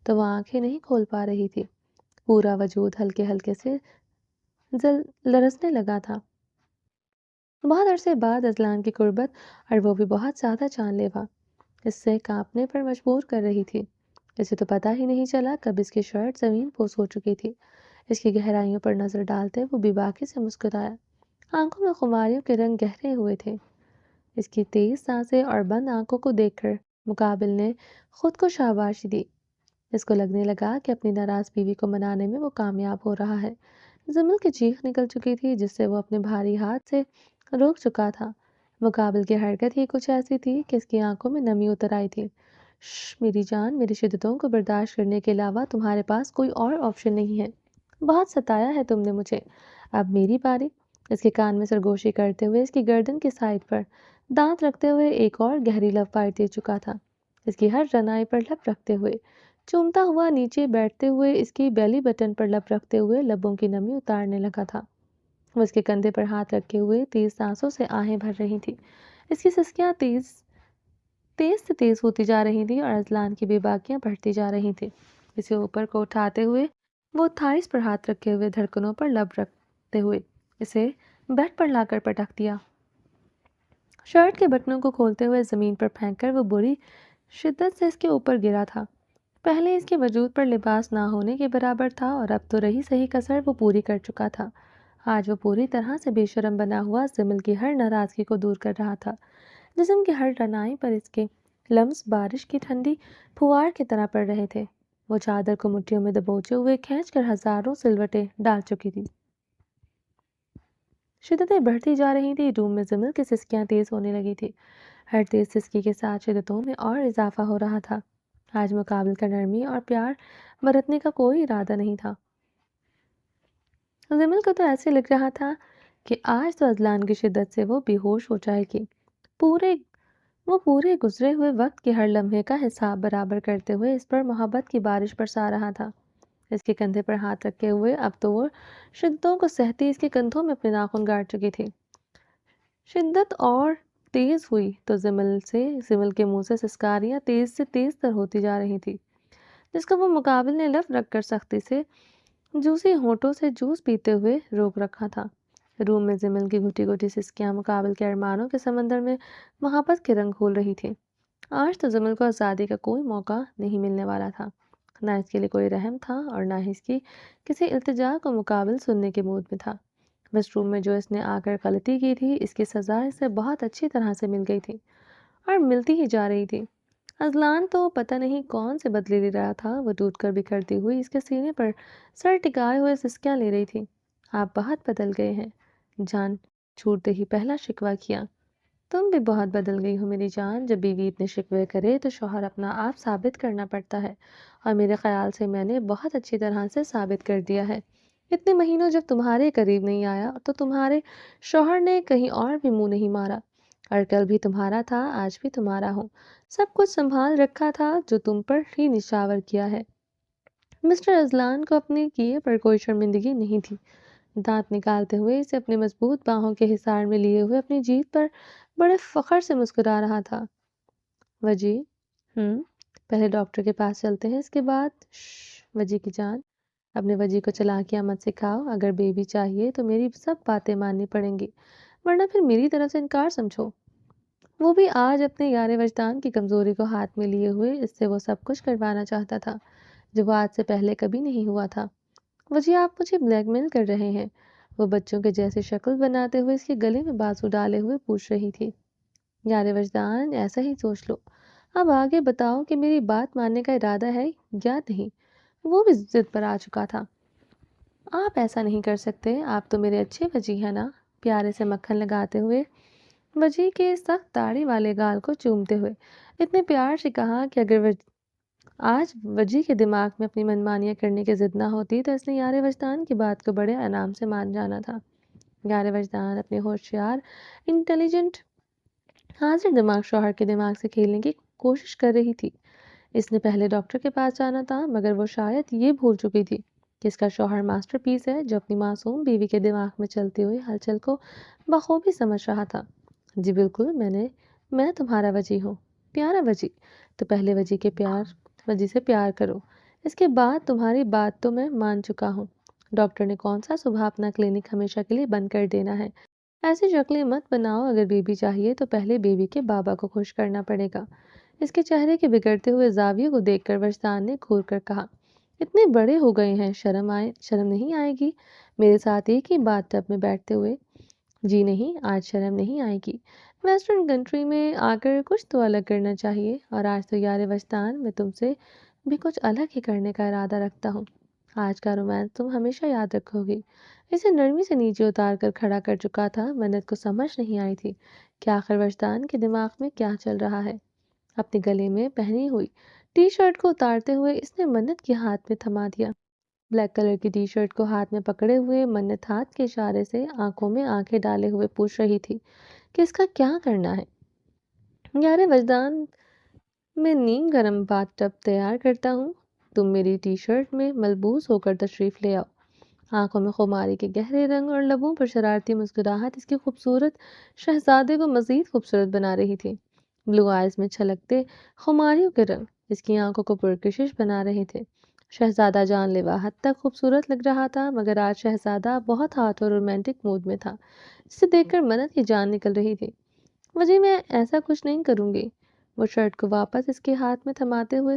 تو وہ آنکھیں نہیں کھول پا رہی تھی، پورا وجود ہلکے ہلکے سے لرزنے لگا تھا۔ بہت عرصے بعد ازلان کی قربت، اور وہ بھی بہت زیادہ جان لیوا، اس سے کانپنے پر مجبور کر رہی تھی۔ اسے تو پتہ ہی نہیں چلا کب اس کی شرٹ زمین پوس ہو چکی تھی۔ اس کی گہرائیوں پر نظر ڈالتے وہ بے باکی سے مسکرایا، آنکھوں میں خماریوں کے رنگ گہرے ہوئے تھے۔ اس کی تیز سانسیں اور بند آنکھوں کو دیکھ کر مقابل نے خود کو شاباشی دی۔ اس کو لگنے لگا کہ اپنی ناراض بیوی کو منانے میں وہ کامیاب ہو رہا ہے۔ زمل کی چیخ نکل چکی تھی جس سے وہ اپنے بھاری ہاتھ سے روک چکا تھا۔ مقابل کی حرکت ہی کچھ ایسی تھی کہ اس کی آنکھوں میں نمی اتر آئی تھی۔ میری جان، میری شدتوں کو برداشت کرنے کے علاوہ تمہارے پاس کوئی اور آپشن نہیں ہے۔ بہت ستایا ہے تم نے مجھے، اب میری باری۔ اس کے کان میں سرگوشی کرتے ہوئے اس کی گردن کی سائڈ پر دانت رکھتے ہوئے ایک اور گہری لو بائٹ دے چکا تھا، اس کی ہر رنائی پر لب رکھتے ہوئے چومتا ہوا نیچے بیٹھتے ہوئے اس کی بیلی بٹن پر لب رکھتے ہوئے لبوں کی نمی اتارنے لگا تھا۔ وہ اس کے کندھے پر ہاتھ رکھے ہوئے تیز سانسوں سے آہیں بھر رہی تھی، اس کی سسکیاں تیز سے تیز ہوتی جا رہی تھی اور ازلان کی بے باکیاں بڑھتی جا رہی تھی۔ اسے اوپر کو اٹھاتے ہوئے وہ تھائس پر ہاتھ رکھے ہوئے دھڑکنوں پر لب رکھتے ہوئے اسے بیڈ پر لا کر پٹک دیا۔ شرٹ کے بٹنوں کو کھولتے ہوئے زمین پر پھینک کر وہ بری شدت سے اس کے اوپر گرا تھا۔ پہلے اس کے وجود پر لباس نہ ہونے کے برابر تھا اور اب تو رہی صحیح کسر وہ پوری کر چکا تھا۔ آج وہ پوری طرح سے بے شرم بنا ہوا زمل کی ہر ناراضگی کو دور کر رہا تھا۔ جسم کی ہر رنائی پر اس کے لمس بارش کی ٹھنڈی پھوار کی طرح پڑ رہے تھے۔ وہ چادر کو مٹھیوں میں دبوچے ہوئے کھینچ کر ہزاروں سلوٹیں ڈال چکی تھی۔ شدتیں بڑھتی جا رہی تھی۔ روم میں زمل کی سسکیاں تیز ہونے لگی تھی۔ ہر تیز سسکی کے ساتھ شدتوں میں اور اضافہ ہو رہا تھا۔ آج مقابل کا نرمی اور پیار برتنے کا کوئی ارادہ نہیں تھا۔ زمل کو تو ایسے لگ رہا تھا کہ آج تو اذلان کی شدت سے وہ بے ہوش ہو جائے گی۔ وہ پورے گزرے ہوئے وقت کے ہر لمحے کا حساب برابر کرتے ہوئے اس پر محبت کی بارش برسا رہا تھا۔ اس کے کندھے پر ہاتھ رکھے ہوئے اب تو وہ شدتوں کو سہتی اس کے کندھوں میں اپنے ناخن گاڑ چکی تھی۔ شدت اور تیز ہوئی تو زمل کے منہ سے سسکاریاں تیز سے تیز تر ہوتی جا رہی تھی، جس کو وہ مقابل نے لف رکھ کر سختی سے جوسی ہونٹوں سے جوس پیتے ہوئے روک رکھا تھا۔ روم میں زمل کی گھٹی گھٹی سسکیاں مقابل کے ارمانوں کے سمندر میں محبت کے رنگ کھول رہی تھی۔ آج تو زمل کو آزادی کا کوئی موقع نہیں ملنے والا تھا۔ نہ اس کے لیے کوئی رحم تھا اور نہ ہی اس کی کسی التجا کو مقابل سننے کے موڈ میں تھا۔ بس روم میں جو اس نے آ کر غلطی کی تھی اس کی سزا اسے بہت اچھی طرح سے مل گئی تھی اور ملتی ہی جا رہی تھی۔ اذلان تو پتہ نہیں کون سے بدلے لے رہا تھا۔ وہ ٹوٹ کر بکھرتی ہوئی اس کے سینے پر سر ٹکائے ہوئے سسکیاں لے رہی تھی۔ آپ بہت بدل گئے ہیں، جان چھوٹتے ہی پہلا شکوہ کیا۔ تم بھی بہت بدل گئی ہو میری جان۔ جب بیوی اتنے شکوے کرے تو شوہر اپنا آپ ثابت کرنا پڑتا ہے، اور میرے خیال سے میں نے بہت اچھی طرح سے ثابت کر دیا ہے۔ اتنے مہینوں جب تمہارے قریب نہیں آیا تو تمہارے شوہر نے کہیں اور بھی منہ نہیں مارا، اور کل بھی تمہارا تھا آج بھی تمہارا ہوں۔ سب کچھ سنبھال رکھا تھا جو تم پر ہی نشاور کیا ہے۔ مسٹر اذلان کو اپنے کیے پر کوئی شرمندگی نہیں تھی۔ دانت نکالتے ہوئے اسے اپنے مضبوط باہوں کے حصار میں لیے ہوئے اپنی جیت پر بڑے فخر سے مسکرا رہا تھا۔ وجی، پہلے ڈاکٹر کے پاس چلتے ہیں، اس کے بعد وجی کی جان، اپنے وجی کو چلاکیاں مت سکھاؤ۔ اگر بیبی چاہیے تو میری سب باتیں ماننی پڑیں گی، ورنہ پھر میری طرف سے انکار سمجھو۔ وہ بھی آج اپنے یار وجدان کی کمزوری کو ہاتھ میں لیے ہوئے اس سے وہ سب کچھ کروانا چاہتا تھا جو وہ آج سے پہلے کبھی نہیں ہوا تھا۔ وجی، آپ مجھے بلیک میل کر رہے ہیں؟ وہ بچوں کے جیسے شکل بناتے ہوئے اس کے گلے میں بازو ڈالے ہوئے پوچھ رہی تھی۔ یار وجدان، ایسا ہی سوچ لو۔ اب آگے بتاؤ کہ میری بات ماننے کا ارادہ ہے یا نہیں؟ وہ بھی ضد پر آ چکا تھا۔ آپ ایسا نہیں کر سکتے، آپ تو میرے اچھے وجی ہیں نا، پیارے سے مکھن لگاتے ہوئے وجی کے سخت داڑھی والے گال کو چومتے ہوئے اتنے پیار سے کہا کہ اگر آج وجی کے دماغ میں اپنی منمانیاں کرنے کی ضد نہ ہوتی تو اس نے یار وجدان کی بات کو بڑے انعام سے مان جانا تھا۔ یار وجدان اپنے ہوشیار، انٹیلیجنٹ، حاضر دماغ شوہر کے دماغ سے کھیلنے کی کوشش کر رہی تھی۔ اس نے پہلے ڈاکٹر کے پاس جانا تھا، مگر وہ شاید یہ بھول چکی تھی کہ اس کا شوہر ماسٹر پیس ہے جو اپنی معصوم بیوی کے دماغ میں چلتی ہوئی ہلچل کو بخوبی سمجھ رہا تھا۔ جی بالکل، میں تمہارا وجی ہوں، پیارا وجی۔ تو پہلے وجی سے پیار کرو، اس کے بعد تمہاری بات تو میں مان چکا ہوں۔ ڈاکٹر نے کون سا صبح اپنا کلینک ہمیشہ کے لیے بند کر دینا ہے؟ ایسی شکلیں مت بناؤ۔ اگر بیبی چاہیے تو پہلے بیبی کے بابا کو خوش کرنا پڑے گا۔ اس کے چہرے کے بگڑتے ہوئے زاویے کو دیکھ کر وجدان نے گھور کر کہا، اتنے بڑے ہو گئے ہیں، شرم نہیں آئے گی میرے ساتھ ایک ہی بات ٹب میں بیٹھتے ہوئے؟ جی نہیں، آج شرم نہیں آئے گی۔ ویسٹرن کنٹری میں آ کر کچھ تو الگ کرنا چاہیے، اور آج تو یار وجدان میں تم سے بھی کچھ الگ ہی کرنے کا ارادہ رکھتا ہوں۔ آج کا رومانس تم ہمیشہ یاد رکھو گی۔ اسے نرمی سے نیچے اتار کر کھڑا کر چکا تھا۔ منت کو سمجھ نہیں آئی تھی کہ آخر وجدان کے دماغ میں کیا چل رہا ہے۔ اپنے گلے میں پہنی ہوئی ٹی شرٹ کو اتارتے ہوئے اس نے منت کے ہاتھ میں تھما دیا۔ بلیک کلر کی ٹی شرٹ کو ہاتھ میں پکڑے ہوئے منت ہاتھ کے اشارے سے آنکھوں میں آنکھیں ڈالے ہوئے پوچھ رہی تھی کہ اس کا کیا کرنا ہے۔ یار وجدان، میں نیم گرم باتھ ٹب تیار کرتا ہوں، تم میری ٹی شرٹ میں ملبوس ہو کر تشریف لے آؤ۔ آنکھوں میں خماری کے گہرے رنگ اور لبوں پر شرارتی مسکراہٹ اس کی خوبصورت شہزادے کو مزید خوبصورت بنا رہی تھی۔ بلو آئیز میں چھلکتے خماریوں کے رنگ اس کی آنکھوں کو پرکشش بنا رہے تھے۔ شہزادہ جان لیوا حد تک خوبصورت لگ رہا تھا، مگر آج شہزادہ بہت ہاتھ اور رومانٹک موڈ میں تھا، جسے دیکھ کر منت کی جان نکل رہی تھی۔ وجی، میں ایسا کچھ نہیں کروں گی۔ وہ شرٹ کو واپس اس کے ہاتھ میں تھماتے ہوئے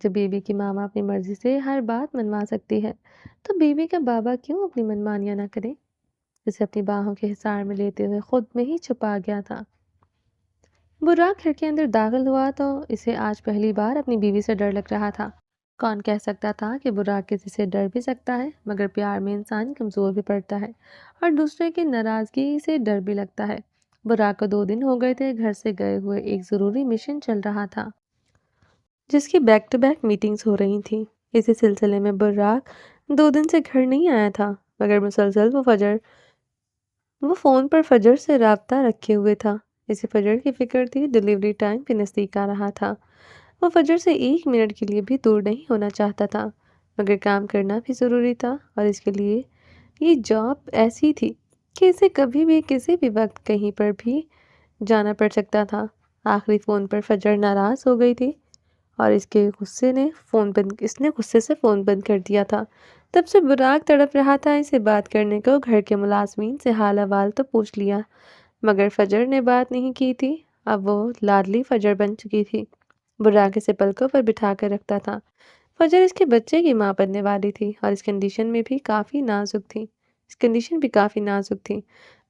جب بیوی کی ماما اپنی مرضی سے ہر بات منوا سکتی ہے تو بیوی کا بابا کیوں اپنی منمانیاں نہ کرے؟ اسے اپنی باہوں کے حصار میں لیتے ہوئے خود میں ہی چھپا گیا تھا۔ براق گھر کے اندر داخل ہوا تو اسے آج پہلی بار اپنی بیوی سے ڈر لگ رہا تھا۔ کون کہہ سکتا تھا کہ براق کسی سے ڈر بھی سکتا ہے، مگر پیار میں انسان کمزور بھی پڑتا ہے اور دوسرے کی ناراضگی سے ڈر بھی لگتا ہے۔ براق کو 2 دن ہو گئے تھے گھر سے گئے ہوئے، ایک ضروری مشن چل رہا تھا جس کی بیک ٹو بیک میٹنگز ہو رہی تھیں۔ اسی سلسلے میں براق 2 دن سے گھر نہیں آیا تھا، مگر مسلسل وہ فون پر فجر سے رابطہ رکھے ہوئے تھا۔ اسے فجر کی فکر تھی، ڈیلیوری ٹائم بھی نزدیک آ رہا تھا۔ وہ فجر سے 1 منٹ کے لیے بھی دور نہیں ہونا چاہتا تھا، مگر کام کرنا بھی ضروری تھا اور اس کے لیے یہ جاب ایسی تھی کہ اسے کبھی بھی کسی بھی وقت کہیں پر بھی جانا پڑ سکتا تھا۔ آخری فون پر فجر ناراض ہو گئی تھی اور اس نے غصے سے فون بند کر دیا تھا۔ تب سے براق تڑپ رہا تھا اسے بات کرنے کو، گھر کے ملازمین سے حال احوال تو پوچھ لیا، مگر فجر نے بات نہیں کی تھی۔ اب وہ لاڈلی فجر بن چکی تھی۔ براق اسے پلکوں پر بٹھا کر رکھتا تھا۔ فجر اس کے بچے کی ماں بننے والی تھی اور اس کنڈیشن بھی کافی نازک تھی۔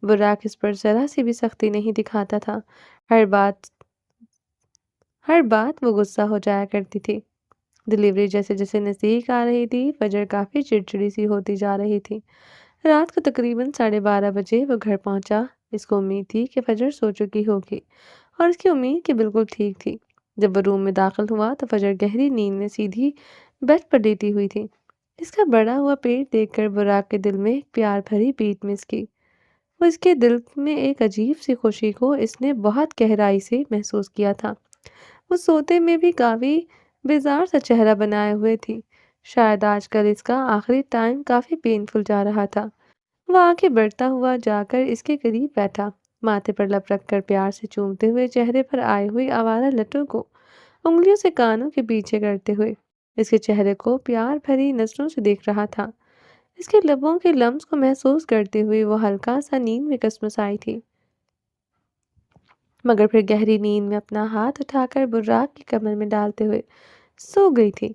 براق اس پر ذرا سی بھی سختی نہیں دکھاتا تھا۔ ہر بات وہ غصہ ہو جایا کرتی تھی۔ ڈیلیوری جیسے جیسے نزدیک آ رہی تھی، فجر کافی چڑچڑی سی ہوتی جا رہی تھی۔ رات کو تقریباً 12:30 بجے وہ گھر پہنچا۔ اس کو امید تھی کہ فجر سو چکی ہوگی اور اس کی امید کی بالکل ٹھیک تھی۔ جب وہ روم میں داخل ہوا تو فجر گہری نیند میں سیدھی بیڈ پر لیٹی ہوئی تھی۔ اس کا بڑا ہوا پیٹ دیکھ کر براق کے دل میں ایک پیار بھری بیٹ مس کی۔ وہ اس کے دل میں ایک عجیب سی خوشی کو اس نے بہت گہرائی سے محسوس کیا تھا۔ وہ سوتے میں بھی کافی بیزار سا چہرہ بنائے ہوئے تھی۔ شاید آج کل اس کا آخری ٹائم کافی پینفل جا رہا تھا۔ وہ آنکھیں بڑھتا ہوا جا کر اس کے قریب بیٹھا، ماتھے پر لب رکھ کر پیار سے چومتے ہوئے چہرے پر آئی ہوئی آوارہ لٹوں کو انگلیوں سے کانوں کے پیچھے کرتے ہوئے اس کے چہرے کو پیار بھری نظروں سے دیکھ رہا تھا۔ اس کے لبوں کے لمس کو محسوس کرتے ہوئے وہ ہلکا سا نیند میں کسمسائی تھی، مگر پھر گہری نیند میں اپنا ہاتھ اٹھا کر براق کی کمر میں ڈالتے ہوئے سو گئی تھی۔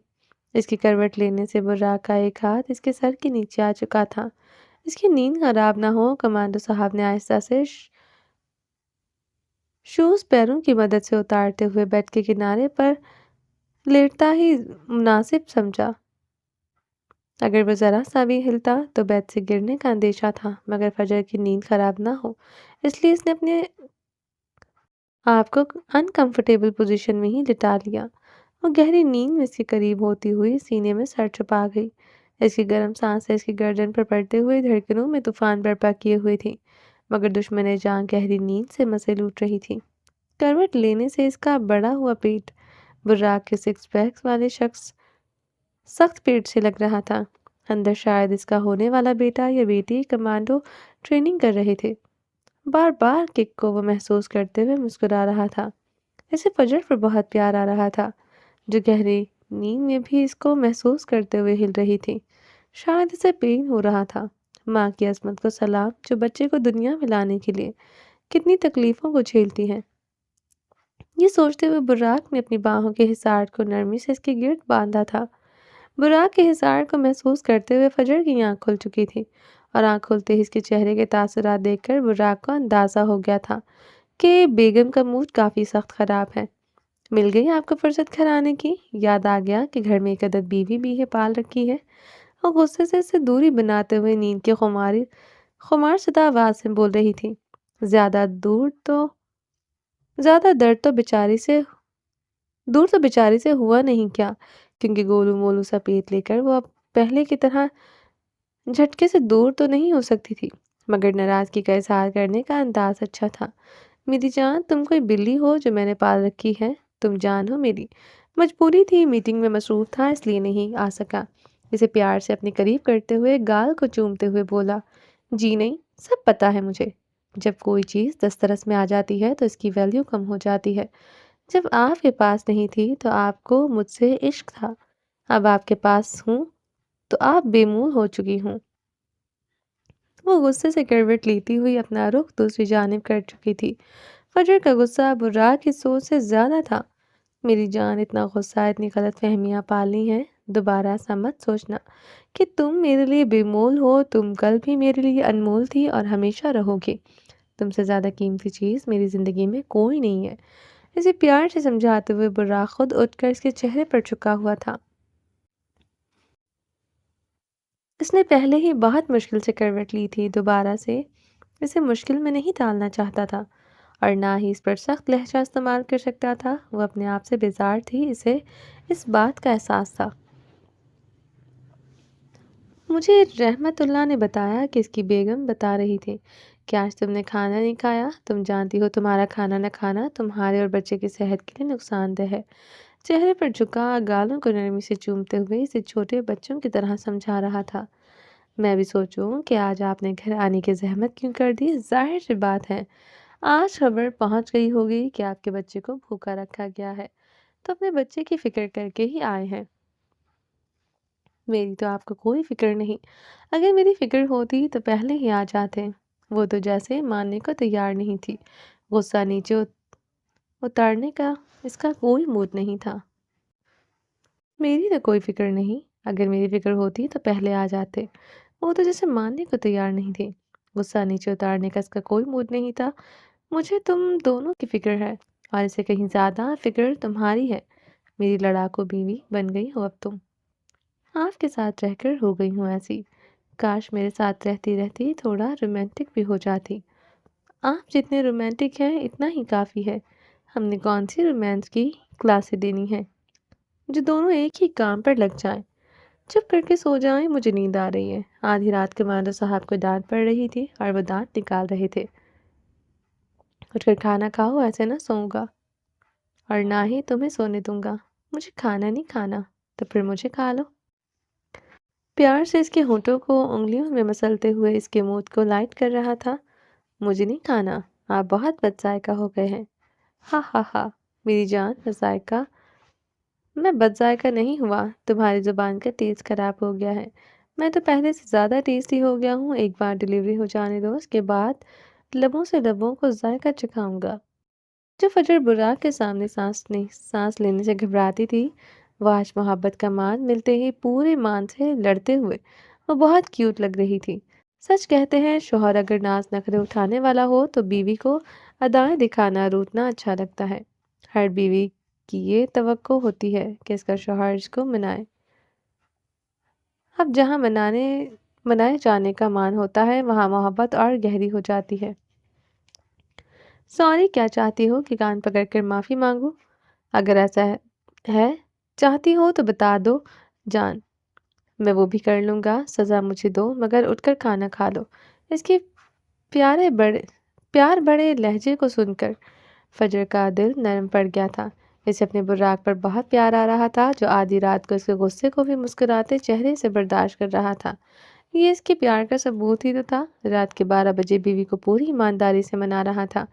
اس کی کروٹ لینے سے براق کا ایک ہاتھ اس کے سر کے نیچے آ چکا تھا۔ اس کی نیند خراب نہ ہو، کمانڈو صاحب نے آہستہ سے شوز پیروں کی مدد سے اتارتے ہوئے بیڈ کے کنارے پر لیٹتا ہی مناسب سمجھا۔ اگر وہ ذرا سا بھی ہلتا تو بیڈ سے گرنے کا اندیشہ تھا، مگر فجر کی نیند خراب نہ ہو اس لیے اس نے اپنے آپ کو انکمفرٹیبل پوزیشن میں ہی لٹا لیا۔ وہ گہری نیند میں اس کے قریب ہوتی ہوئی سینے میں سر چھپا گئی۔ اس کی گرم سانسیں اس کی گردن پر پڑتے ہوئے دھڑکنوں میں طوفان برپا کیے ہوئے تھی، مگر دشمن جان گہری نیند سے مزے لوٹ رہی تھی۔ کروٹ لینے سے اس کا بڑا ہوا پیٹ براق کے 6 پیکس والے سخت پیٹ سے لگ رہا تھا۔ اندر شاید اس کا ہونے والا بیٹا یا بیٹی کمانڈو ٹریننگ کر رہے تھے۔ بار بار کک کو وہ محسوس کرتے ہوئے مسکرا رہا تھا۔ اسے فجر پر بہت پیار آ رہا تھا، جو گہری نیند میں بھی اس کو محسوس کرتے ہوئے ہل رہی تھی۔ شاید اسے پین ہو رہا تھا۔ ماں کی عظمت کو سلام، جو بچے کو دنیا میں لانے کے لیے کتنی تکلیفوں کو جھیلتی ہے۔ یہ سوچتے ہوئے براق نے اپنی باہوں کے حصار کو نرمی سے اس کے گرد باندھا تھا۔ براق کے حصار کو محسوس کرتے ہوئے فجر کی آنکھ کھل چکی تھی اور آنکھ کھلتے ہی اس کے چہرے کے تاثرات دیکھ کر براق کو اندازہ ہو گیا تھا کہ بیگم کا موڈ کافی سخت خراب ہے۔ مل گئی آپ کو فرصت گھر آنے کی؟ یاد آ گیا کہ گھر میں ایک عدد بیوی بھی ہے، پال رکھی ہے۔ وہ غصے سے اسے دوری بناتے ہوئے نیند کے خمار شدہ آواز میں بول رہی تھی۔ زیادہ دور تو بیچاری سے ہوا نہیں کیا، کیونکہ گولو مولو سا پیٹ لے کر وہ اب پہلے کی طرح جھٹکے سے دور تو نہیں ہو سکتی تھی، مگر ناراضگی کا اظہار کرنے کا انداز اچھا تھا۔ میری جان، تم کوئی بلی ہو جو میں نے پال رکھی ہے؟ تم جان ہو میری۔ مجبوری تھی، میٹنگ میں مصروف تھا اس لیے نہیں آ سکا۔ اسے پیار سے اپنے قریب کرتے ہوئے گال کو چومتے ہوئے بولا، جی نہیں، سب پتا ہے مجھے۔ جب کوئی چیز دسترس میں آ جاتی ہے تو اس کی ویلیو کم ہو جاتی ہے۔ جب آپ کے پاس نہیں تھی تو آپ کو مجھ سے عشق تھا، اب آپ کے پاس ہوں تو آپ بے مول ہو چکی ہوں۔ وہ غصے سے کروٹ لیتی ہوئی اپنا رخ دوسری جانب کر چکی تھی۔ فجر کا غصہ براق کی سوچ سے زیادہ تھا۔ میری جان، اتنا غصہ، اتنی غلط فہمیاں پالنی ہیں، دوبارہ ایسا مت سوچنا کہ تم میرے لیے بے مول ہو، تم کل بھی میرے لیے انمول تھی اور ہمیشہ رہو گی۔ تم سے زیادہ قیمتی چیز میری زندگی میں کوئی نہیں ہے۔ اسے پیار سے سمجھاتے ہوئے براق خود اٹھ کر اس کے چہرے پر جھکا ہوا تھا۔ اس نے پہلے ہی بہت مشکل سے کروٹ لی تھی، دوبارہ سے اسے مشکل میں نہیں ڈالنا چاہتا تھا اور نہ ہی اس پر سخت لہجہ استعمال کر سکتا تھا۔ وہ اپنے آپ سے بیزار تھی، اسے اس بات کا احساس تھا۔ مجھے رحمت اللہ نے بتایا کہ اس کی بیگم بتا رہی تھی کہ آج تم نے کھانا نہیں کھایا۔ تم جانتی ہو تمہارا کھانا نہ کھانا تمہارے اور بچے کی صحت کے لیے نقصان دہ ہے۔ چہرے پر جھکا، گالوں کو نرمی سے چومتے ہوئے اسے چھوٹے بچوں کی طرح سمجھا رہا تھا۔ میں بھی سوچوں کہ آج آپ نے گھر آنے کی زحمت کیوں کر دی؟ ظاہر سی بات ہے آج خبر پہنچ گئی ہوگی کہ آپ کے بچے کو بھوکا رکھا گیا ہے، تو اپنے بچے کی فکر کر کے ہی آئے ہیں۔ میری تو آپ کو کوئی فکر نہیں، اگر میری فکر ہوتی تو پہلے ہی آ جاتے۔ وہ تو جیسے ماننے کو تیار نہیں تھی، غصہ نیچے اتارنے کا اس کا کوئی موڈ نہیں تھا۔ میری تو کوئی فکر نہیں، اگر میری فکر ہوتی تو پہلے آ جاتے۔ وہ تو جیسے ماننے کو تیار نہیں تھی، غصہ نیچے اتارنے کا اس کا کوئی موڈ نہیں تھا۔ مجھے تم دونوں کی فکر ہے اور اسے کہیں زیادہ فکر تمہاری ہے۔ میری لڑاکو بیوی بن گئی ہو اب تم۔ آپ کے ساتھ رہ کر ہو گئی ہوں ایسی۔ کاش میرے ساتھ رہتی رہتی تھوڑا رومانٹک بھی ہو جاتی۔ آپ جتنے رومانٹک ہیں اتنا ہی کافی ہے۔ ہم نے کون سی رومانس کی کلاسیں دینی ہیں جو دونوں ایک ہی کام پر لگ جائیں؟ چپ کر کے سو جائیں، مجھے نیند آ رہی ہے۔ آدھی رات کے مادر صاحب کو ڈانٹ پڑ رہی تھی اور وہ دانت نکال رہے تھے۔ اٹھ کر کھانا کھاؤ، ایسے نہ سوؤں گا اور نہ ہی تمہیں سونے دوں گا۔ مجھے کھانا نہیں کھانا، تو پھر مجھے کھا لو۔ پیار سے اس کے ہونٹوں کو انگلیوں میں مسلتے ہوئے اس کے منہ کو لائٹ کر رہا تھا۔ مجھے نہیں کھانا، آپ بہت بد ذائقہ ہو گئے ہیں۔ ہا ہا ہا، میری جان، بد ذائقہ؟ میں بد ذائقہ نہیں ہوا، تمہاری زبان کا ٹیسٹ خراب ہو گیا ہے۔ میں تو پہلے سے زیادہ ٹیسٹی ہو گیا ہوں۔ ایک بار ڈیلیوری ہو جانے دو، اس کے بعد لبوں سے لبوں کو ذائقہ چکھاؤں گا۔ جو فجر براق کے سامنے سانس لینے سے گھبراتی تھی، وہ آج محبت کا مان ملتے ہی پورے مان سے لڑتے ہوئے وہ بہت کیوٹ لگ رہی تھی۔ سچ کہتے ہیں شوہر اگر ناز نخرے اٹھانے والا ہو تو بیوی کو ادائیں دکھانا روٹنا اچھا لگتا ہے۔ ہر بیوی کی یہ توقع ہوتی ہے کہ اس کا شوہر اس کو منائے۔ اب جہاں منائے جانے کا مان ہوتا ہے وہاں محبت اور گہری ہو جاتی ہے۔ سوری، کیا چاہتی ہو کہ کان پکڑ کر معافی مانگوں؟ اگر ایسا ہے چاہتی ہو تو بتا دو جان، میں وہ بھی کر لوں گا۔ سزا مجھے دو مگر اٹھ کر کھانا کھا لو۔ اس کے پیار بڑے لہجے کو سن کر فجر کا دل نرم پڑ گیا تھا۔ اسے اپنے براق پر بہت پیار آ رہا تھا جو آدھی رات کو اس کے غصے کو بھی مسکراتے چہرے سے برداشت کر رہا تھا۔ یہ اس کے پیار کا ثبوت ہی تو تھا۔ رات کے 12 بجے بیوی کو پوری ایمانداری سے منا رہا تھا،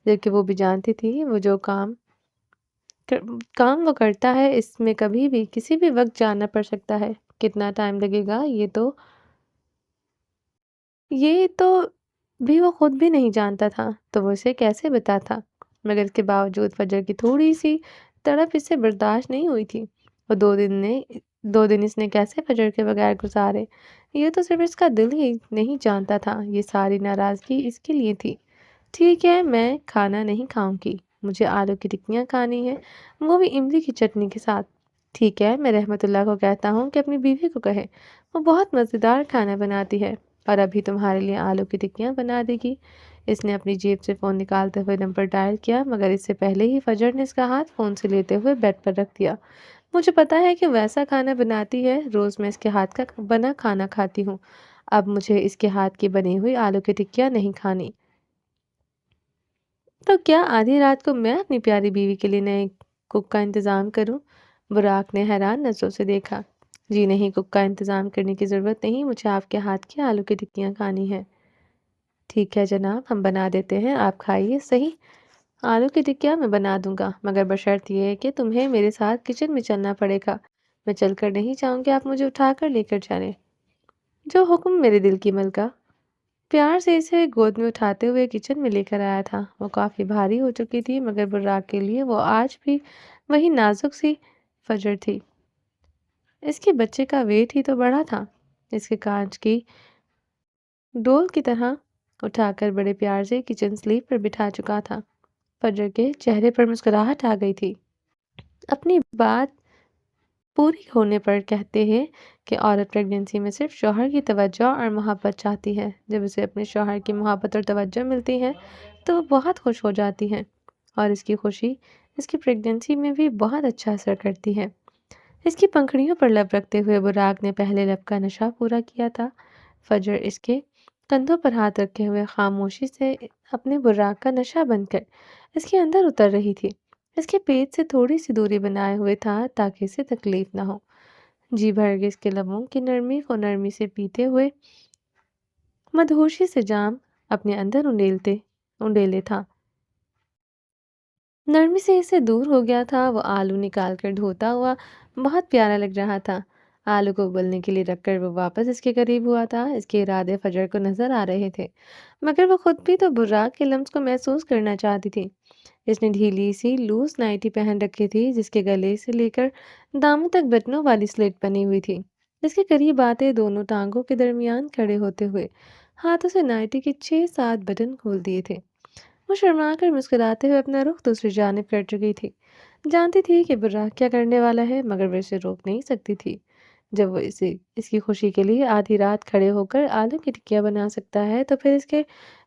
جبکہ وہ بھی جانتی تھی وہ جو کام وہ کرتا ہے اس میں کبھی بھی کسی بھی وقت جانا پڑ سکتا ہے۔ کتنا ٹائم لگے گا یہ تو بھی وہ خود بھی نہیں جانتا تھا، تو وہ اسے کیسے بتاتا؟ مگر اس کے باوجود فجر کی تھوڑی سی تڑپ اسے برداشت نہیں ہوئی تھی۔ اور 2 دن اس نے کیسے فجر کے بغیر گزارے، یہ تو صرف اس کا دل ہی نہیں جانتا تھا۔ یہ ساری ناراضگی اس کے لیے تھی۔ ٹھیک ہے، میں کھانا نہیں کھاؤں گی، مجھے آلو کی ٹکیاں کھانی ہیں، وہ بھی املی کی چٹنی کے ساتھ۔ ٹھیک ہے، میں رحمت اللہ کو کہتا ہوں کہ اپنی بیوی کو کہے، وہ بہت مزیدار کھانا بناتی ہے اور ابھی تمہارے لیے آلو کی ٹکیاں بنا دے گی۔ اس نے اپنی جیب سے فون نکالتے ہوئے نمبر ڈائل کیا، مگر اس سے پہلے ہی فجر نے اس کا ہاتھ فون سے لیتے ہوئے بیڈ پر رکھ دیا۔ مجھے پتا ہے کہ وہ ایسا کھانا بناتی ہے، روز میں اس کے ہاتھ کا بنا کھانا کھاتی ہوں، اب مجھے اس کے ہاتھ کی بنی ہوئی آلو کی ٹکیاں نہیں کھانی۔ تو کیا آدھی رات کو میں اپنی پیاری بیوی کے لیے نئے کک کا انتظام کروں؟ براق نے حیران نظروں سے دیکھا۔ جی نہیں، کک کا انتظام کرنے کی ضرورت نہیں، مجھے آپ کے ہاتھ کی آلو کی ٹکیاں کھانی ہیں۔ ٹھیک ہے جناب، ہم بنا دیتے ہیں، آپ کھائیے صحیح۔ آلو کی ٹکیاں میں بنا دوں گا، مگر بشرط یہ ہے کہ تمہیں میرے ساتھ کچن میں چلنا پڑے گا۔ میں چل کر نہیں چاہوں کہ آپ مجھے اٹھا کر لے کر جائیں۔ جو حکم میرے دل کی ملکہ۔ پیار سے اسے گود میں اٹھاتے ہوئے کچن میں لے کر آیا تھا۔ وہ کافی بھاری ہو چکی تھی مگر براق کے لیے وہ آج بھی وہی نازک سی فجر تھی۔ اس کے بچے کا ویٹ ہی تو بڑا تھا۔ اس کے کانچ کی ڈول کی طرح اٹھا کر بڑے پیار سے کچن سلیپ پر بٹھا چکا تھا۔ فجر کے چہرے پر مسکراہٹ آ گئی تھی۔ اپنی بات پوری ہونے پر کہتے ہیں کہ عورت پریگننسی میں صرف شوہر کی توجہ اور محبت چاہتی ہے۔ جب اسے اپنے شوہر کی محبت اور توجہ ملتی ہے تو وہ بہت خوش ہو جاتی ہے اور اس کی خوشی اس کی پریگننسی میں بھی بہت اچھا اثر کرتی ہے۔ اس کی پنکھڑیوں پر لب رکھتے ہوئے براق نے پہلے لب کا نشہ پورا کیا تھا۔ فجر اس کے کندھوں پر ہاتھ رکھے ہوئے خاموشی سے اپنے براق کا نشہ بن کر اس کے اندر اتر رہی تھی۔ اس کے پیٹ سے تھوڑی سی دوری بنائے ہوئے تھا تاکہ اسے تکلیف نہ ہو۔ جی بھر کے اس کے لبوں کی نرمی کو نرمی سے پیتے ہوئے مدہوشی سے جام اپنے اندر انڈیلے تھا۔ نرمی سے اسے دور ہو گیا تھا۔ وہ آلو نکال کر دھوتا ہوا بہت پیارا لگ رہا تھا۔ آلو کو ابلنے کے لیے رکھ کر وہ واپس اس کے قریب ہوا تھا۔ اس کے ارادے فجر کو نظر آ رہے تھے مگر وہ خود بھی تو براق کے لمس کو محسوس کرنا چاہتی تھی۔ اس نے ڈھیلی سی لوز نائٹی پہن رکھی تھی جس کے گلے سے لے کر دامن تک بٹنوں والی سلٹ بنی ہوئی تھی۔ اس کے قریب آتے دونوں ٹانگوں کے درمیان کھڑے ہوتے ہوئے ہاتھوں سے نائٹی کے 6-7 بٹن کھول دیے تھے۔ وہ شرما کر مسکراتے ہوئے اپنا رخ دوسری جانب کر چکی تھی۔ جانتی تھی کہ براق کیا کرنے والا ہے مگر وہ اسے روک نہیں سکتی تھی۔ جب وہ اس کی خوشی کے لیے آدھی رات کھڑے ہو کر آلو کی ٹکیاں بنا سکتا ہے تو پھر اس کے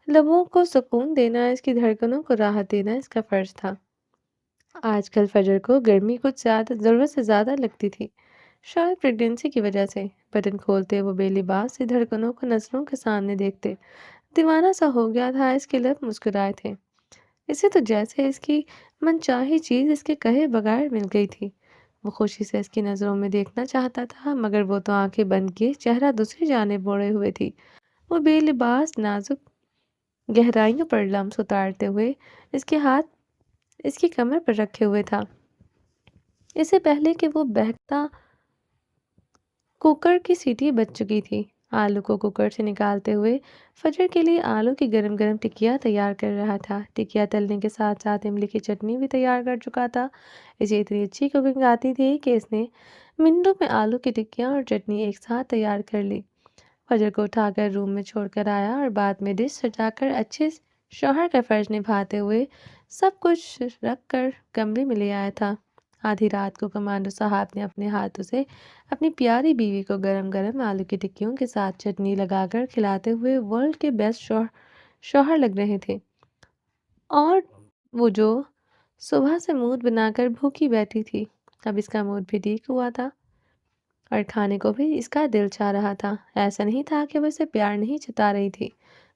لبوں کو سکون دینا، اس کی دھڑکنوں کو راحت دینا اس کا فرض تھا۔ آج کل فجر کو گرمی کچھ زیادہ ضرورت سے زیادہ لگتی تھی، شاید پریگننسی کی وجہ سے۔ بٹن کھولتے وہ بے لباس سی دھڑکنوں کو نظروں کے سامنے دیکھتے دیوانہ سا ہو گیا تھا۔ اس کے لب مسکرائے تھے، اسے تو جیسے اس کی من چاہی چیز اس کے کہے بغیر مل گئی تھی۔ وہ خوشی سے اس کی نظروں میں دیکھنا چاہتا تھا مگر وہ تو آنکھیں بند کیے چہرہ دوسری جانب موڑے ہوئے تھی۔ وہ بے لباس نازک گہرائیوں پر لمس اتارتے ہوئے اس کے ہاتھ اس کی کمر پر رکھے ہوئے تھا۔ اس سے پہلے کہ وہ بہکتا کوکر کی سیٹی بج چکی تھی۔ آلو کو کوکر سے نکالتے ہوئے فجر کے لیے آلو کی گرم گرم ٹکیاں تیار کر رہا تھا۔ ٹکیاں تلنے کے ساتھ ساتھ املی کی چٹنی بھی تیار کر چکا تھا۔ اسے اتنی اچھی کوکنگ آتی تھی کہ اس نے منٹوں میں آلو کی ٹکیاں اور چٹنی ایک ساتھ تیار کر لی۔ فجر کو اٹھا کر روم میں چھوڑ کر آیا اور بعد میں ڈش سجا کر اچھے شوہر کا فرض نبھاتے ہوئے سب کچھ رکھ کر کمرے میں لے آیا تھا۔ آدھی رات کو کمانڈو صاحب نے اپنے ہاتھوں سے اپنی پیاری بیوی کو گرم گرم آلو کی ٹکیوں کے ساتھ چٹنی لگا کر کھلاتے ہوئے ورلڈ کے بیسٹ شوہر لگ رہے تھے، اور وہ جو صبح سے موڈ بنا کر بھوکی بیٹھی تھی اب اس کا موڈ بھی ٹھیک ہوا تھا اور کھانے کو بھی اس کا دل چاہ رہا تھا۔ ایسا نہیں تھا کہ وہ اسے پیار نہیں جتا رہی تھی۔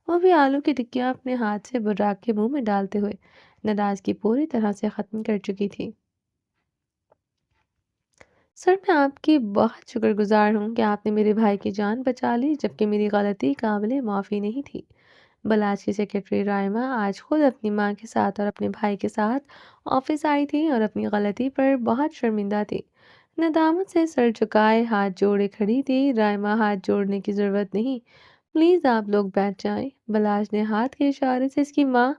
وہ بھی آلو کی ٹکیاں اپنے ہاتھ سے براق کے منہ میں ڈالتے ہوئے ناراضگی پوری طرح سے ختم کر چکی تھی۔ سر میں آپ کی بہت شکر گزار ہوں کہ آپ نے میرے بھائی کی جان بچا لی، جبکہ میری غلطی قابل معافی نہیں تھی۔ بلاج کی سیکرٹری رائمہ آج خود اپنی ماں کے ساتھ اور اپنے بھائی کے ساتھ آفس آئی تھی اور اپنی غلطی پر بہت شرمندہ تھی۔ ندامت سے سر جھکائے ہاتھ جوڑے کھڑی تھی۔ رائمہ، ہاتھ جوڑنے کی ضرورت نہیں، پلیز آپ لوگ بیٹھ جائیں۔ بلاج نے ہاتھ کے اشارے سے اس کی ماں،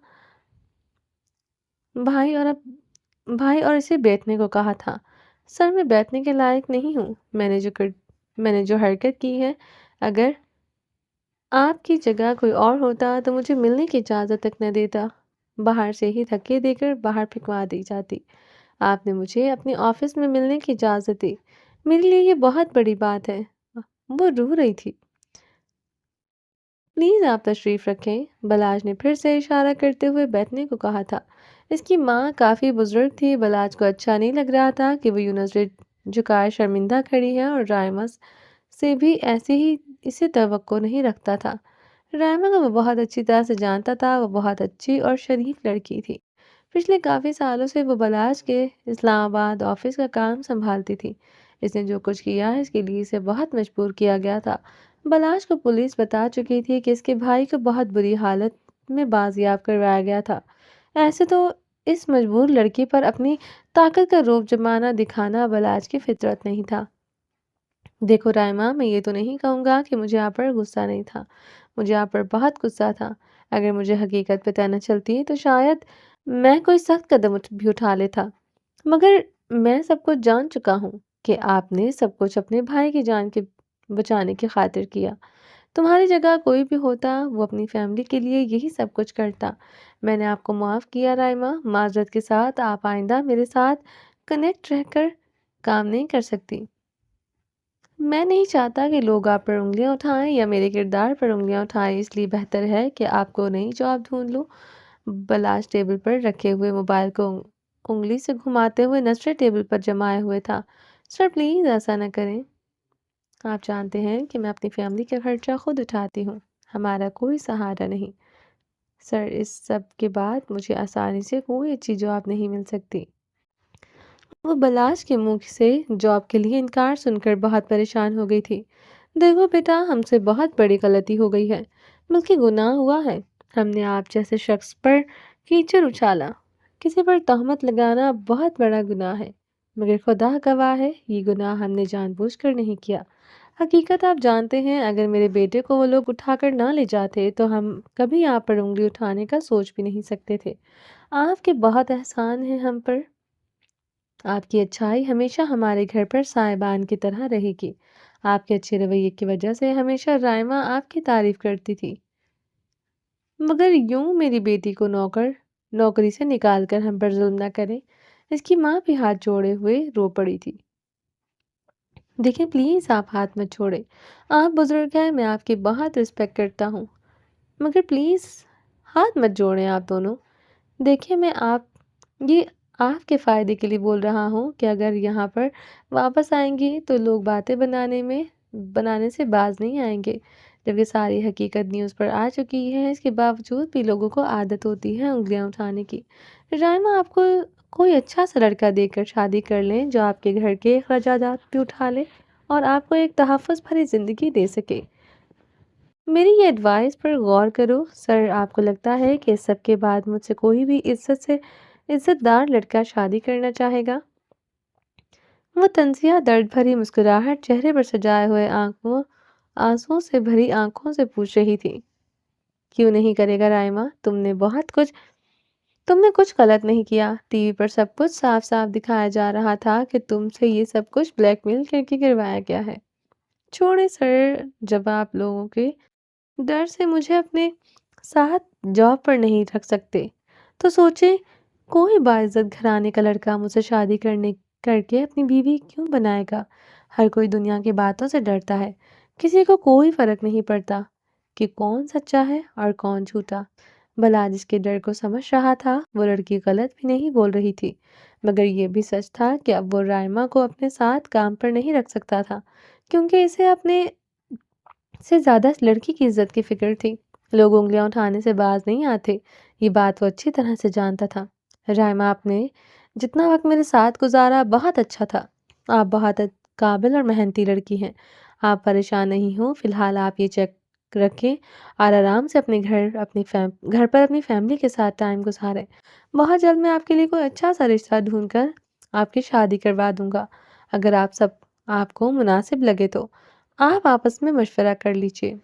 بھائی اور اسے بیٹھنے کو کہا تھا۔ سر، میں بیٹھنے کے لائق نہیں ہوں۔ میں نے جو حرکت کی ہے، اگر آپ کی جگہ کوئی اور ہوتا تو مجھے ملنے کی اجازت تک نہ دیتا، باہر سے ہی دھکے دے کر باہر پھینکوا دی جاتی۔ آپ نے مجھے اپنے آفس میں ملنے کی اجازت دی، میرے لیے یہ بہت بڑی بات ہے۔ وہ رو رہی تھی۔ پلیز آپ تشریف رکھیں، بلاج نے پھر سے اشارہ کرتے ہوئے بیٹھنے کو کہا تھا۔ اس کی ماں کافی بزرگ تھی۔ بلاج کو اچھا نہیں لگ رہا تھا کہ وہ یوں نظریں جھکائے شرمندہ کھڑی ہے اور رائمہ سے بھی ایسی ہی اسے توقع نہیں رکھتا تھا۔ رائمہ کو وہ بہت اچھی طرح سے جانتا تھا، وہ بہت اچھی اور شریف لڑکی تھی۔ پچھلے کافی سالوں سے وہ بلاج کے اسلام آباد آفس کا کام سنبھالتی تھی۔ اس نے جو کچھ کیا اس کے لیے اسے بہت مجبور کیا گیا تھا۔ بلاج کو پولیس بتا چکی تھی کہ اس کے بھائی کو بہت بری حالت میں بازیاب کروایا گیا تھا۔ ایسے تو اس مجبور لڑکی پر اپنی طاقت کا رعب جمانا دکھانا بلاج کی فطرت نہیں تھا۔ دیکھو رائمہ، میں یہ تو نہیں کہوں گا کہ مجھے آپ پر غصہ نہیں تھا، مجھے آپ پر بہت غصہ تھا۔ اگر مجھے حقیقت پتہ نہ چلتی تو شاید میں کوئی سخت قدم بھی اٹھا لیتا، مگر میں سب کچھ جان چکا ہوں کہ آپ نے سب کچھ اپنے بھائی کی جان کے بچانے کی خاطر کیا۔ تمہاری جگہ کوئی بھی ہوتا وہ اپنی فیملی کے لیے یہی سب کچھ کرتا۔ میں نے آپ کو معاف کیا رائما، معذرت کے ساتھ آپ آئندہ میرے ساتھ کنیکٹ رہ کر کام نہیں کر سکتی۔ میں نہیں چاہتا کہ لوگ آپ پر انگلیاں اٹھائیں یا میرے کردار پر انگلیاں اٹھائیں، اس لیے بہتر ہے کہ آپ کو نئی جاب ڈھونڈ لوں۔ بلاش ٹیبل پر رکھے ہوئے موبائل کو انگلی سے گھماتے ہوئے نظریں ٹیبل پر جمائے ہوئے تھا۔ سر پلیز ایسا نہ کریں، آپ جانتے ہیں کہ میں اپنی فیملی کا خرچہ خود اٹھاتی ہوں، ہمارا کوئی سہارا نہیں۔ سر اس سب کے بعد مجھے آسانی سے کوئی اچھی جاب نہیں مل سکتی۔ وہ بلاش کے منہ سے جاب کے لیے انکار سن کر بہت پریشان ہو گئی تھی۔ دیکھو بیٹا، ہم سے بہت بڑی غلطی ہو گئی ہے، بلکہ گناہ ہوا ہے۔ ہم نے آپ جیسے شخص پر کیچڑ اچھالا۔ کسی پر تہمت لگانا بہت بڑا گناہ ہے، مگر خدا گواہ ہے یہ گناہ ہم نے جان بوجھ کر نہیں کیا۔ حقیقت آپ جانتے ہیں، اگر میرے بیٹے کو وہ لوگ اٹھا کر نہ لے جاتے تو ہم کبھی آپ پر انگلی اٹھانے کا سوچ بھی نہیں سکتے تھے۔ آپ کے بہت احسان ہیں ہم پر، آپ کی اچھائی ہمیشہ ہمارے گھر پر سائبان کی طرح رہے گی۔ آپ کے اچھے رویے کی وجہ سے ہمیشہ رائما آپ کی تعریف کرتی تھی، مگر یوں میری بیٹی کو نوکری سے نکال کر ہم پر ظلم نہ کریں۔ اس کی ماں بھی ہاتھ جوڑے ہوئے رو پڑی تھی۔ دیکھیں پلیز آپ ہاتھ مت چھوڑیں، آپ بزرگ ہیں، میں آپ کی بہت رسپیکٹ کرتا ہوں، مگر پلیز ہاتھ مت جوڑیں آپ دونوں۔ دیکھیں یہ آپ کے فائدے کے لیے بول رہا ہوں کہ اگر یہاں پر واپس آئیں گی تو لوگ باتیں بنانے سے باز نہیں آئیں گے، جبکہ ساری حقیقت نیوز پر آ چکی ہے۔ اس کے باوجود بھی لوگوں کو عادت ہوتی ہے انگلیاں اٹھانے کی۔ رائما، آپ کو کوئی اچھا سا لڑکا دے کر شادی کر لیں جو آپ کے گھر کے اخراجات بھی اٹھا لے اور آپ کو ایک تحفظ بھری زندگی دے سکے۔ میری یہ ایڈوائس پر غور کرو۔ سر، آپ کو لگتا ہے کہ اس سب کے بعد مجھ سے کوئی بھی عزت دار لڑکا شادی کرنا چاہے گا؟ وہ طنزیہ درد بھری مسکراہٹ چہرے پر سجائے ہوئے آنسوؤں سے بھری آنکھوں سے پوچھ رہی تھی۔ کیوں نہیں کرے گا رائما؟ تم نے کچھ غلط نہیں کیا۔ ٹی وی پر سب کچھ صاف صاف دکھایا جا رہا تھا کہ تم سے یہ سب کچھ بلیک میل کر کے کروایا گیا ہے۔ چھوڑیں سر، جب آپ لوگوں کے ڈر سے مجھے اپنے ساتھ جاب پر نہیں رکھ سکتے تو سوچیں کوئی باعزت گھرانے کا لڑکا مجھ سے شادی کر کے اپنی بیوی کیوں بنائے گا؟ ہر کوئی دنیا کی باتوں سے ڈرتا ہے، کسی کو کوئی فرق نہیں پڑتا کہ کون سچا ہے اور کون جھوٹا۔ بھلا جس کے ڈر کو سمجھ رہا تھا وہ لڑکی غلط بھی نہیں بول رہی تھی، مگر یہ بھی سچ تھا کہ اب وہ رائما کو اپنے ساتھ کام پر نہیں رکھ سکتا تھا، کیونکہ اسے اپنے سے زیادہ لڑکی کی عزت کی فکر تھی۔ لوگ انگلیاں اٹھانے سے باز نہیں آتے، یہ بات وہ اچھی طرح سے جانتا تھا۔ رائما، آپ نے جتنا وقت میرے ساتھ گزارا بہت اچھا تھا۔ آپ بہت قابل اور محنتی لڑکی ہیں۔ آپ پریشان نہیں ہو، فی الحال آپ یہ چیک رکھیں اور آرام سے اپنے گھر پر اپنی فیملی کے ساتھ ٹائم گزاریں۔ بہت جلد میں آپ کے لیے کوئی اچھا سا رشتہ ڈھونڈ کر آپ کی شادی کروا دوں گا، اگر آپ کو مناسب لگے تو آپ آپس میں مشورہ کر لیجیے۔